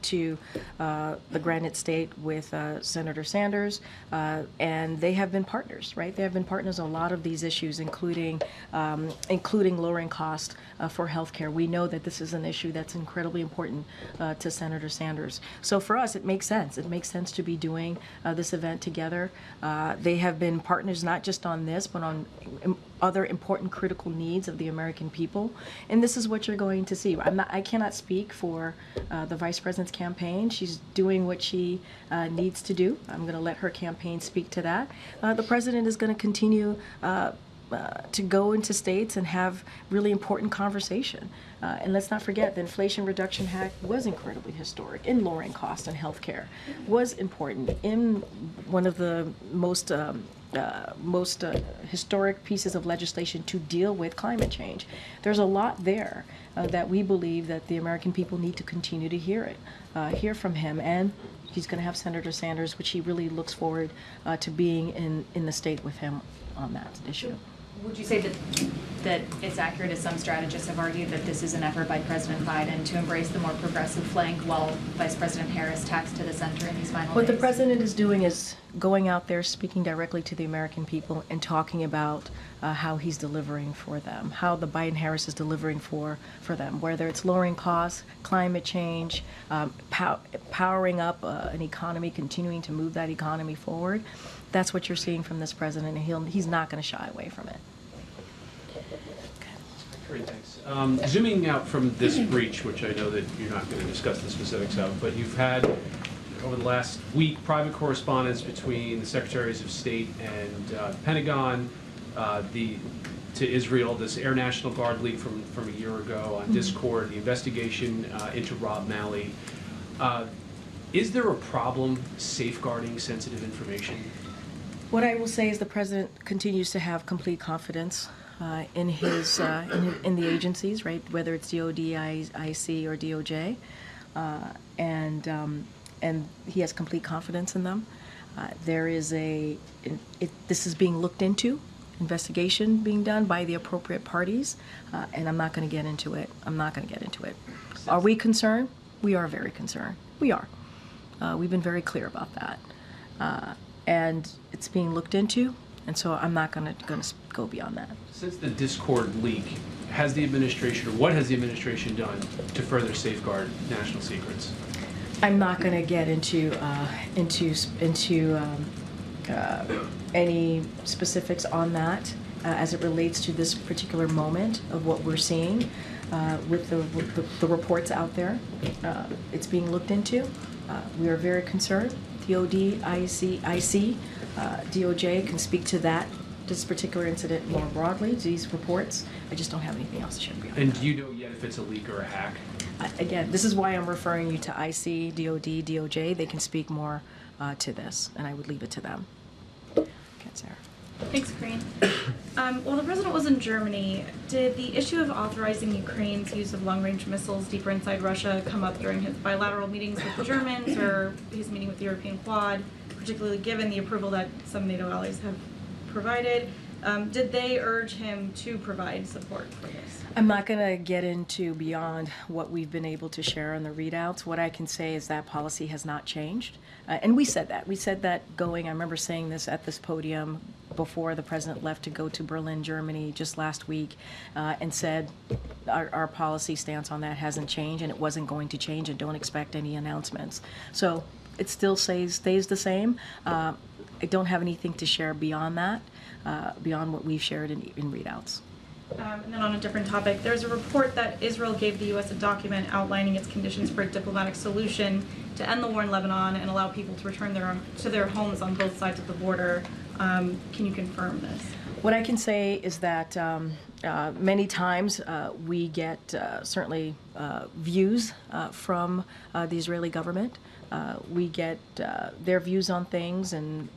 to the Granite State with Senator Sanders, and they have been partners, right? They have been partners on a lot of these issues, including lowering cost for healthcare. We know that this is an issue that's incredibly important to Senator Sanders. So for us, it makes sense. It makes sense to be doing this event together. They have been partners not just on this, but on other important critical needs of the American people. And this is what you're going to see. I cannot speak for the Vice President's campaign. She's doing what she needs to do. I'm going to let her campaign speak to that. The President is going to continue to go into states and have really important conversation. And let's not forget the Inflation Reduction Act was incredibly historic in lowering costs in healthcare, was important in one of the most historic pieces of legislation to deal with climate change. There's a lot there that we believe that the American people need to continue to hear from him. And he's going to have Senator Sanders, which he really looks forward to being in the state with him on that issue. Would you say that it's accurate, as some strategists have argued, that this is an effort by President Biden to embrace the more progressive flank while Vice President Harris tacks to the center in these final days? What the president is doing is going out there, speaking directly to the American people and talking about how he's delivering for them, how the Biden-Harris is delivering for them, whether it's lowering costs, climate change, powering up an economy, continuing to move that economy forward. That's what you're seeing from this president, and he's not going to shy away from it. Great, thanks. Zooming out from this breach, which I know that you're not going to discuss the specifics of, but you've had, over the last week, private correspondence between the Secretaries of State and the Pentagon, to Israel, this Air National Guard leak from a year ago on Discord, the investigation into Rob Malley. Is there a problem safeguarding sensitive information? What I will say is the president continues to have complete confidence in his in the agencies, right? Whether it's DOD, IC, or DOJ, and he has complete confidence in them. There is this is being looked into, investigation being done by the appropriate parties, and I'm not going to get into it. Are we concerned? We are very concerned. We are. We've been very clear about that. And it's being looked into, and so I'm not going to go beyond that. Since the Discord leak, has the administration, or what has the administration done to further safeguard national secrets? I'm not going to get into any specifics on that as it relates to this particular moment of what we're seeing with the reports out there. It's being looked into. We are very concerned. DOD, IC, DOJ can speak to that this particular incident more broadly, these reports. I just don't have anything else to share beyond And that. do you know yet if it's a leak or a hack? Again, this is why I'm referring you to IC, DOD, DOJ. They can speak more to this, and I would leave it to them. Okay, Sarah. Thanks, Karine. While the president was in Germany, did the issue of authorizing Ukraine's use of long-range missiles deeper inside Russia come up during his bilateral meetings with the Germans or his meeting with the European Quad, particularly given the approval that some NATO allies have provided? Did they urge him to provide support for this? I'm not going to get into beyond what we've been able to share on the readouts. What I can say is that policy has not changed. And we said that. We said that going, I remember saying this at this podium before the president left to go to Berlin, Germany just last week, and said our policy stance on that hasn't changed and it wasn't going to change, and don't expect any announcements. So it still stays the same. I don't have anything to share beyond that, beyond what we've shared in readouts. And then on a different topic, there's a report that Israel gave the U.S. a document outlining its conditions for a diplomatic solution to end the war in Lebanon and allow people to return to their homes on both sides of the border. Can you confirm this? What I can say is that many times we get certainly views from the Israeli government. We get their views on things, and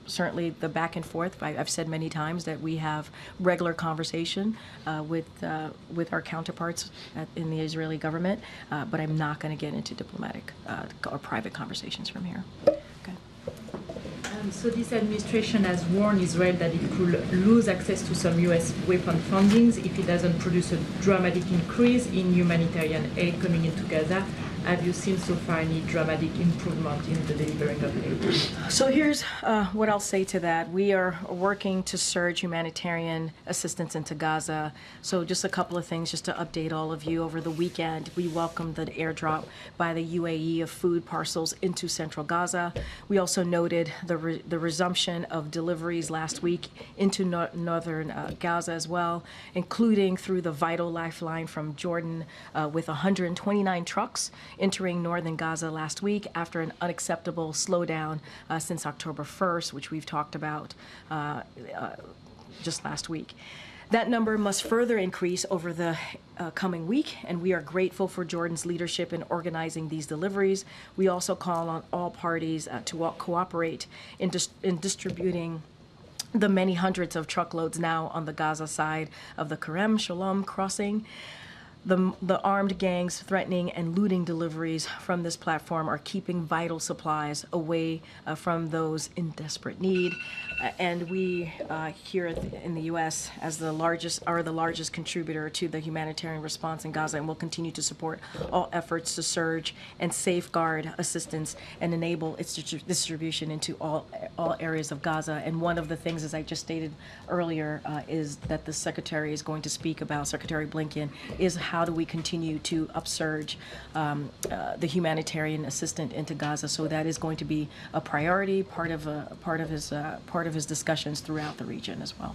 certainly the back and forth. I've said many times that we have regular conversation with our counterparts in the Israeli government, but I'm not going to get into diplomatic or private conversations from here. So this administration has warned Israel that it could lose access to some U.S. weapon fundings if it doesn't produce a dramatic increase in humanitarian aid coming into Gaza. Have you seen so far any dramatic improvement in the delivering of aid? So here's what I'll say to that. We are working to surge humanitarian assistance into Gaza. So just a couple of things just to update all of you. Over the weekend, we welcomed the airdrop by the UAE of food parcels into central Gaza. We also noted the resumption of deliveries last week into northern Gaza as well, including through the vital lifeline from Jordan with 129 trucks entering northern Gaza last week after an unacceptable slowdown since October 1st, which we've talked about just last week. That number must further increase over the coming week, and we are grateful for Jordan's leadership in organizing these deliveries. We also call on all parties to cooperate in distributing the many hundreds of truckloads now on the Gaza side of the Kerem Shalom crossing. The armed gangs threatening and looting deliveries from this platform are keeping vital supplies away from those in desperate need. And we here in the U.S. are the largest contributor to the humanitarian response in Gaza, and will continue to support all efforts to surge and safeguard assistance and enable its distribution into all areas of Gaza. And one of the things, as I just stated earlier, is that the Secretary is going to speak about, Secretary Blinken, is how do we continue to upsurge the humanitarian assistance into Gaza. So that is going to be a priority, part of his discussions throughout the region as well.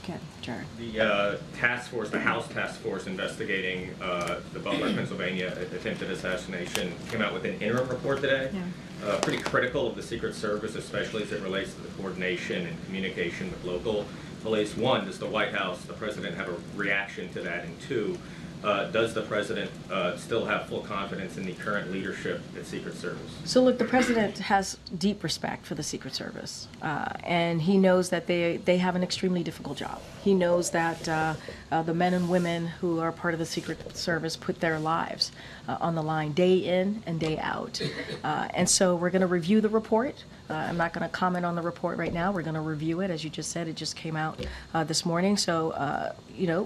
Okay, Jared. The task force, the House task force investigating the Butler, Pennsylvania attempted assassination came out with an interim report today. Yeah. Pretty critical of the Secret Service, especially as it relates to the coordination and communication with local police. One, does the White House, the president, have a reaction to that? And two, does the president still have full confidence in the current leadership at Secret Service? So look, the president has deep respect for the Secret Service, and he knows that they have an extremely difficult job. He knows that the men and women who are part of the Secret Service put their lives on the line day in and day out. And so we're going to review the report. I'm not going to comment on the report right now. We're going to review it. As you just said, it just came out this morning. So,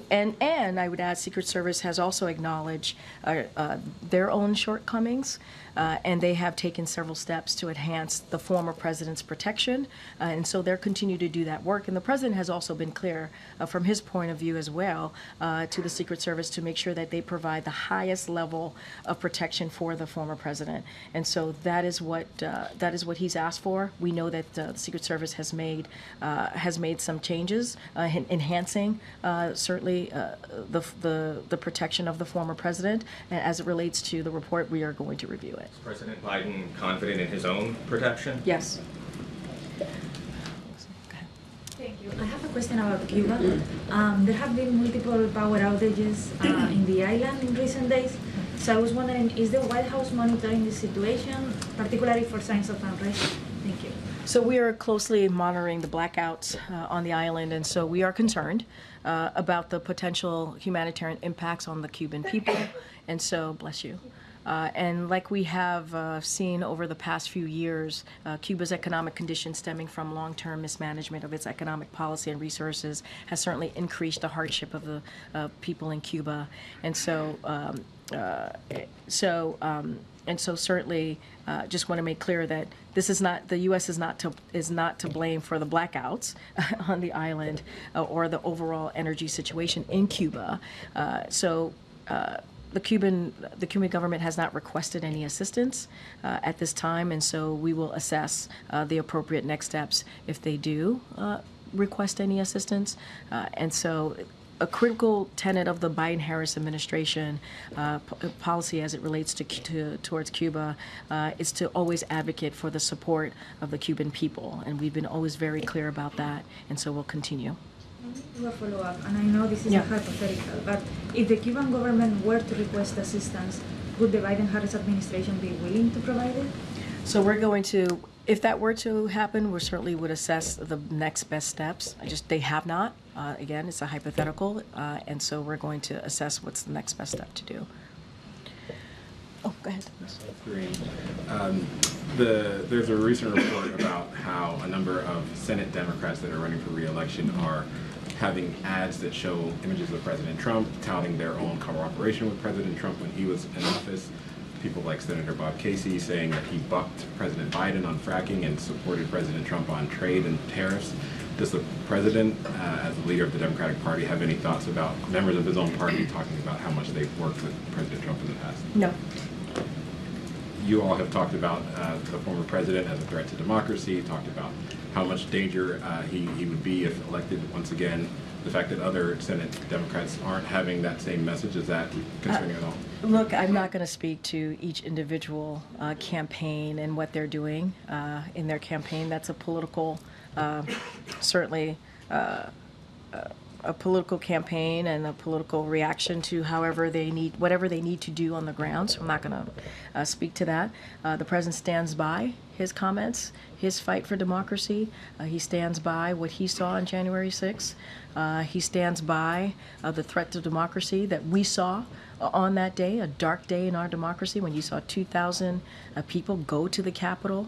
and I would add Secret Service has also acknowledged their own shortcomings, and they have taken several steps to enhance the former president's protection. And so they'll continue to do that work. And the president has also been clear from his point of view as well to the Secret Service to make sure that they provide the highest level of protection for the former president. And so that is what he's asked for. We know that the Secret Service has made some changes, enhancing certainly the protection of the former president. And as it relates to the report, we are going to review it. Is President Biden confident in his own protection? Yes. Thank I have a question about Cuba. There have been multiple power outages in the island in recent days. So I was wondering, is the White House monitoring the situation, particularly for signs of unrest? Thank you. So we are closely monitoring the blackouts on the island, and so we are concerned about the potential humanitarian impacts on the Cuban people. And so, bless you. And like we have seen over the past few years, Cuba's economic conditions stemming from long-term mismanagement of its economic policy and resources has certainly increased the hardship of the people in Cuba. And so, certainly, just want to make clear that this is not, the U.S. is not to blame for the blackouts on the island or the overall energy situation in Cuba. The Cuban government has not requested any assistance at this time, and so we will assess the appropriate next steps if they do request any assistance. And so a critical tenet of the Biden-Harris administration policy as it relates towards Cuba is to always advocate for the support of the Cuban people, and we've been always very clear about that, and so we'll continue. Do a follow-up, and I know this is a hypothetical, but if the Cuban government were to request assistance, would the Biden-Harris administration be willing to provide it? So we're going to, if that were to happen, we certainly would assess the next best steps. They have not. Again, it's a hypothetical, and so we're going to assess what's the next best step to do. Oh, go ahead. There's a recent report about how a number of Senate Democrats that are running for re-election are having ads that show images of President Trump, touting their own cooperation with President Trump when he was in office. People like Senator Bob Casey saying that he bucked President Biden on fracking and supported President Trump on trade and tariffs. Does the president, as the leader of the Democratic Party, have any thoughts about members of his own party talking about how much they've worked with President Trump in the past? No. You all have talked about the former president as a threat to democracy, talked about how much danger he would be if elected once again. The fact that other Senate Democrats aren't having that same message, is that concerning at all? Look, I'm not going to speak to each individual campaign and what they're doing in their campaign. That's a political, certainly a political campaign and a political reaction to whatever they need to do on the ground. So I'm not going to speak to that. The president stands by his comments, his fight for democracy. He stands by what he saw on January 6th. He stands by the threat to democracy that we saw on that day, a dark day in our democracy, when you saw 2,000 people go to the Capitol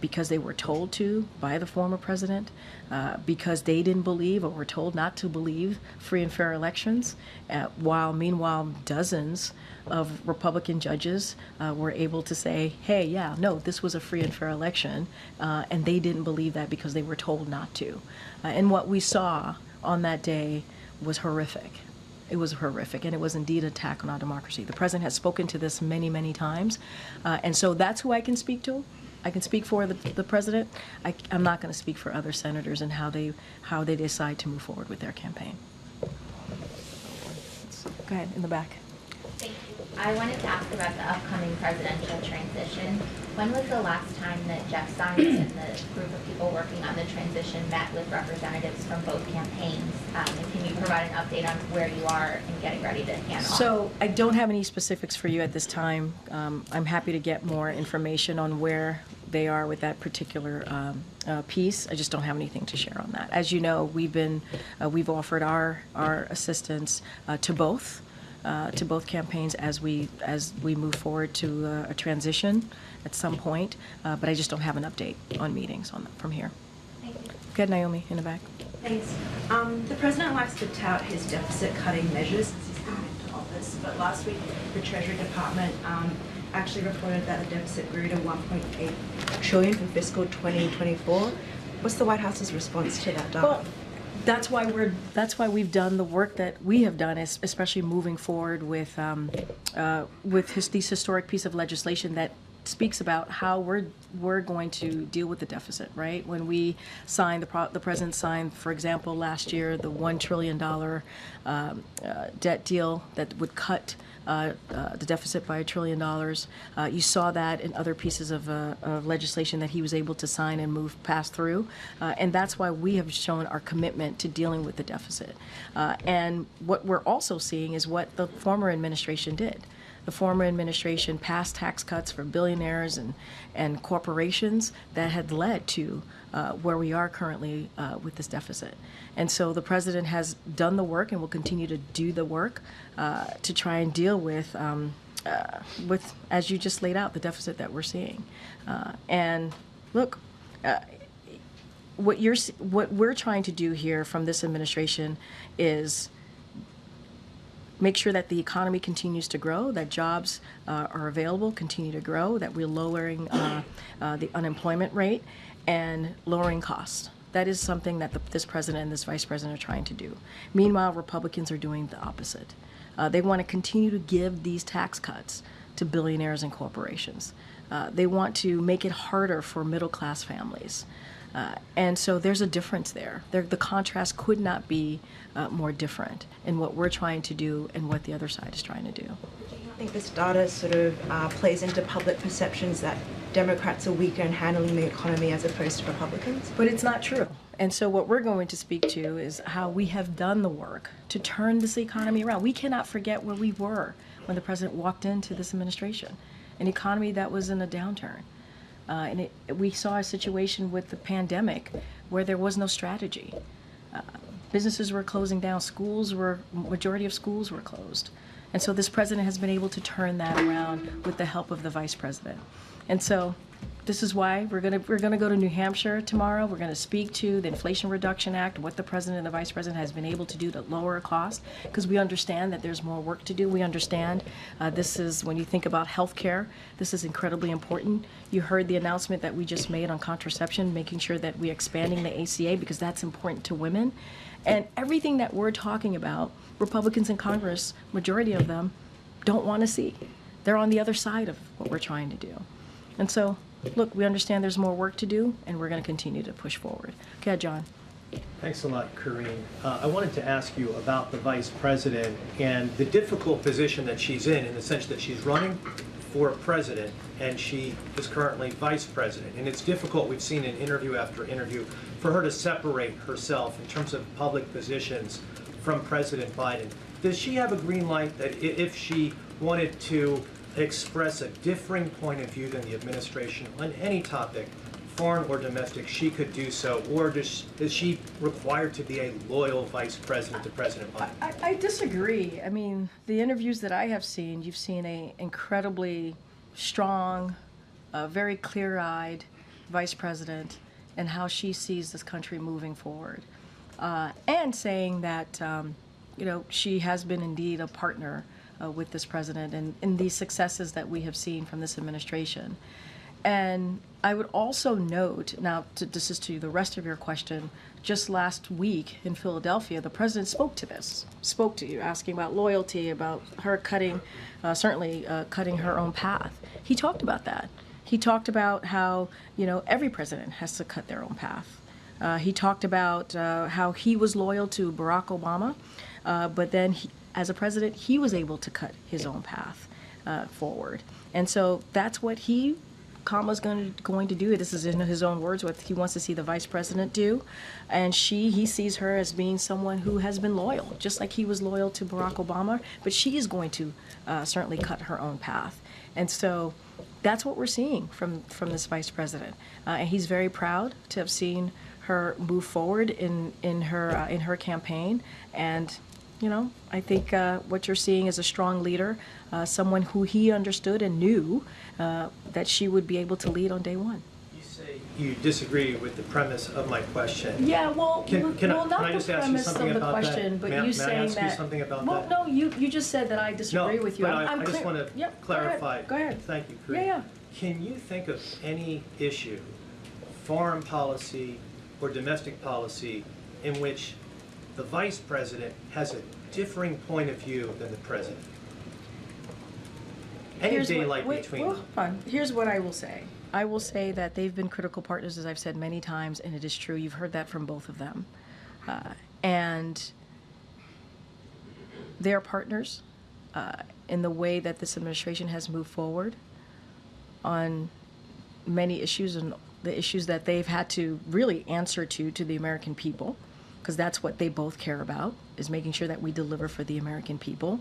because they were told to by the former president, because they didn't believe or were told not to believe free and fair elections, while meanwhile dozens of Republican judges were able to say, hey, yeah, no, this was a free and fair election, and they didn't believe that because they were told not to. And what we saw on that day was horrific. It was horrific, and it was indeed an attack on our democracy. The president has spoken to this many, many times, and so that's who I can speak to. I can speak for the president. I'm not going to speak for other senators and how they decide to move forward with their campaign. Go ahead, in the back. Thank you. I wanted to ask about the upcoming presidential transition. When was the last time that Jeff Sessions and the group of people working on the transition met with representatives from both campaigns? And can you provide an update on where you are in getting ready to hand off? So I don't have any specifics for you at this time. I'm happy to get more information on where they are with that particular piece. I just don't have anything to share on that. As you know, we've offered our assistance to both campaigns as we move forward to a transition at some point, but I just don't have an update on meetings from here. Thank you. Go ahead, Naomi, in the back. Thanks. The president likes to tout his deficit-cutting measures since he's come into office, but last week the Treasury Department actually reported that the deficit grew to $1.8 trillion for fiscal 2024. What's the White House's response to that data? Well, that's why we've done the work that we have done, especially moving forward with this historic piece of legislation that speaks about how we're going to deal with the deficit, right? When we signed, the president signed, for example, last year, the $1 trillion debt deal that would cut the deficit by $1 trillion. You saw that in other pieces of legislation that he was able to sign and pass through. And that's why we have shown our commitment to dealing with the deficit. And what we're also seeing is what the former administration did. The former administration passed tax cuts for billionaires and corporations that had led to where we are currently with this deficit. And so the president has done the work and will continue to do the work to try and deal with, as you just laid out, the deficit that we're seeing. And look, what we're trying to do here from this administration is make sure that the economy continues to grow, that jobs are available, continue to grow, that we're lowering the unemployment rate and lowering costs. That is something that this president and this vice president are trying to do. Meanwhile, Republicans are doing the opposite. They want to continue to give these tax cuts to billionaires and corporations. They want to make it harder for middle-class families. And so there's a difference there. The contrast could not be more different in what we're trying to do and what the other side is trying to do. I think this data sort of plays into public perceptions that Democrats are weaker in handling the economy as opposed to Republicans. But it's not true. And so what we're going to speak to is how we have done the work to turn this economy around. We cannot forget where we were when the president walked into this administration, an economy that was in a downturn. We saw a situation with the pandemic where there was no strategy. Businesses were closing down. Majority of schools were closed. And so this president has been able to turn that around with the help of the vice president. And so this is why we're going to go to New Hampshire tomorrow. We're going to speak to the Inflation Reduction Act, what the president and the vice president has been able to do to lower costs, because we understand that there's more work to do. We understand this is, when you think about health care, this is incredibly important. You heard the announcement that we just made on contraception, making sure that we're expanding the ACA because that's important to women. And everything that we're talking about, Republicans in Congress, majority of them, don't want to see. They're on the other side of what we're trying to do. And so, look, we understand there's more work to do, and we're going to continue to push forward. Okay, John. Thanks a lot, Karine. I wanted to ask you about the vice president and the difficult position that she's in the sense that she's running for president, and she is currently vice president. And it's difficult, we've seen in interview after interview, for her to separate herself in terms of public positions from President Biden. Does she have a green light that if she wanted to express a differing point of view than the administration on any topic, foreign or domestic, she could do so? Or is she required to be a loyal vice president to President Biden? I disagree. I mean, the interviews that I have seen, you've seen an incredibly strong, very clear-eyed vice president and how she sees this country moving forward. And saying that, she has been indeed a partner with this president and in these successes that we have seen from this administration. And I would also note, now this is to the rest of your question, just last week in Philadelphia, the president spoke to you, asking about loyalty, about her cutting her own path. He talked about that. He talked about how, every president has to cut their own path. He talked about how he was loyal to Barack Obama, but then as a president, he was able to cut his own path forward. And so that's what Kamala's going to do. This is in his own words, what he wants to see the vice president do. And he sees her as being someone who has been loyal, just like he was loyal to Barack Obama, but she is going to certainly cut her own path. And so that's what we're seeing from this vice president. And he's very proud to have seen her move forward in her campaign. And I think what you're seeing is a strong leader, someone who he understood and knew that she would be able to lead on day one. You say you disagree with the premise of my question. Yeah, well, Can I just ask you something about question, that? But you saying may I ask that, you something about well, that? no, you just said that I disagree with you. But I'm I just clear. want to Yep, clarify. Go ahead. Thank you, Karine. Yeah. Can you think of any issue, foreign policy or domestic policy, in which the vice president has a differing point of view than the president? Any daylight between them. Hold on. Here's what I will say. I will say that they've been critical partners, as I've said many times, and it is true. You've heard that from both of them. And they're partners. in the way that this administration has moved forward on many issues and the issues that they've had to really answer to the American people, because that's what they both care about, is making sure that we deliver for the American people.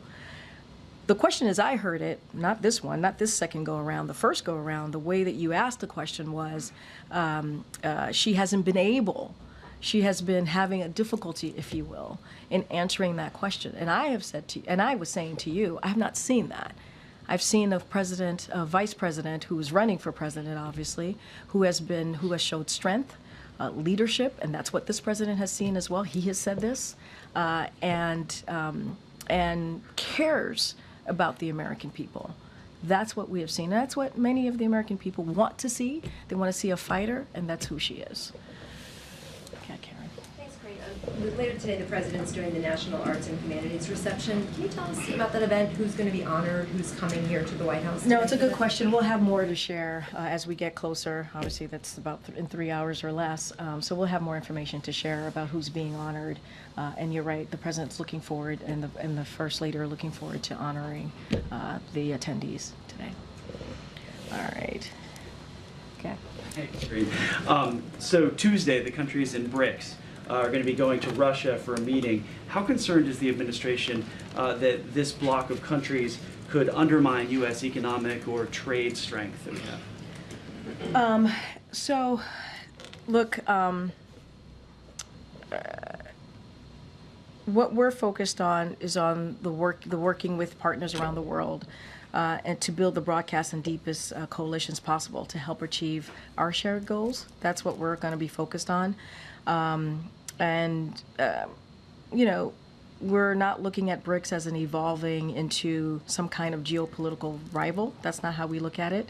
The question as I heard it, not this one, not this second go around, the first go around, the way that you asked the question was, she hasn't been able, she has been having a difficulty, if you will, in answering that question. And I have said to you, and I was saying to you, I have not seen that. I've seen a president, a vice president who is running for president, obviously, who has showed strength, leadership, and that's what this president has seen as well. He has said this, and cares about the American people. That's what we have seen. That's what many of the American people want to see. They want to see a fighter, and that's who she is. Okay, Karen. Thanks, Karine. Later today, the president's doing the National Arts and Humanities reception. Can you tell us about that event? Who's going to be honored? Who's coming here to the White House? No, it's a good question. We'll have more to share as we get closer. Obviously, that's about in 3 hours or less. So we'll have more information to share about who's being honored. And you're right, the president's looking forward, and the First Lady are looking forward to honoring the attendees today. All right. Okay. Hey, great. So Tuesday, the countries in BRICS are going to be going to Russia for a meeting. How concerned is the administration that this bloc of countries could undermine U.S. economic or trade strength that we have? So, look, what we're focused on is on the working with partners around the world and to build the broadest and deepest coalitions possible to help achieve our shared goals. That's what we're going to be focused on. You know, we're not looking at BRICS as an evolving into some kind of geopolitical rival. That's not how we look at it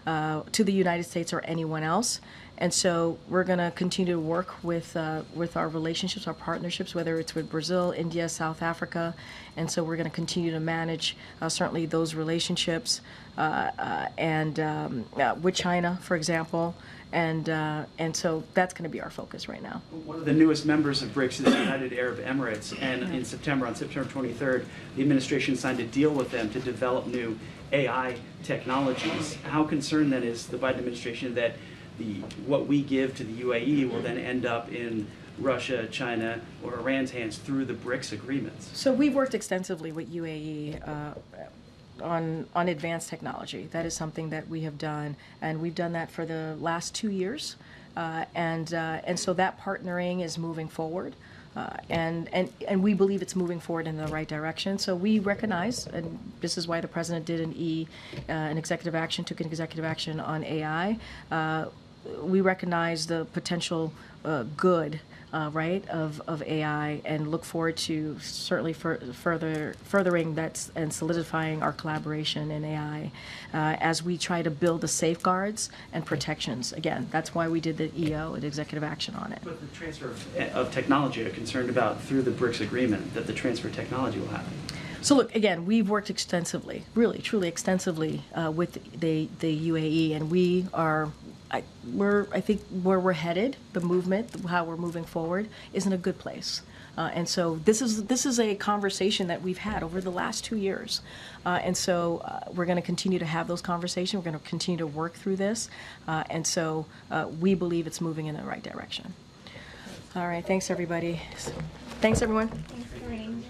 to the United States or anyone else. And so we're going to continue to work with our relationships, our partnerships, whether it's with Brazil, India, South Africa. And so we're going to continue to manage certainly those relationships with China, for example. And so that's going to be our focus right now. One of the newest members of BRICS is the United Arab Emirates, and on September 23rd, the administration signed a deal with them to develop new AI technologies. How concerned then is the Biden administration that what we give to the UAE will then end up in Russia, China, or Iran's hands through the BRICS agreements? So we've worked extensively with UAE on advanced technology. That is something that we have done, and we've done that for the last 2 years. And so that partnering is moving forward. And we believe it's moving forward in the right direction. So we recognize, and this is why the president did took an executive action on AI. We recognize the potential good, of AI, and look forward to certainly furthering that and solidifying our collaboration in AI as we try to build the safeguards and protections. Again, that's why we did the EO, an executive action on it. But the transfer of technology, I'm concerned about through the BRICS agreement, that the transfer of technology will happen. So look, again, we've worked extensively, really, truly extensively with the UAE, and I think where we're headed, the movement, how we're moving forward, is in a good place. And so this is a conversation that we've had over the last 2 years. And so we're going to continue to have those conversations. We're going to continue to work through this. And so we believe it's moving in the right direction. All right, thanks, everybody. Thanks, everyone. Thanks, Karine.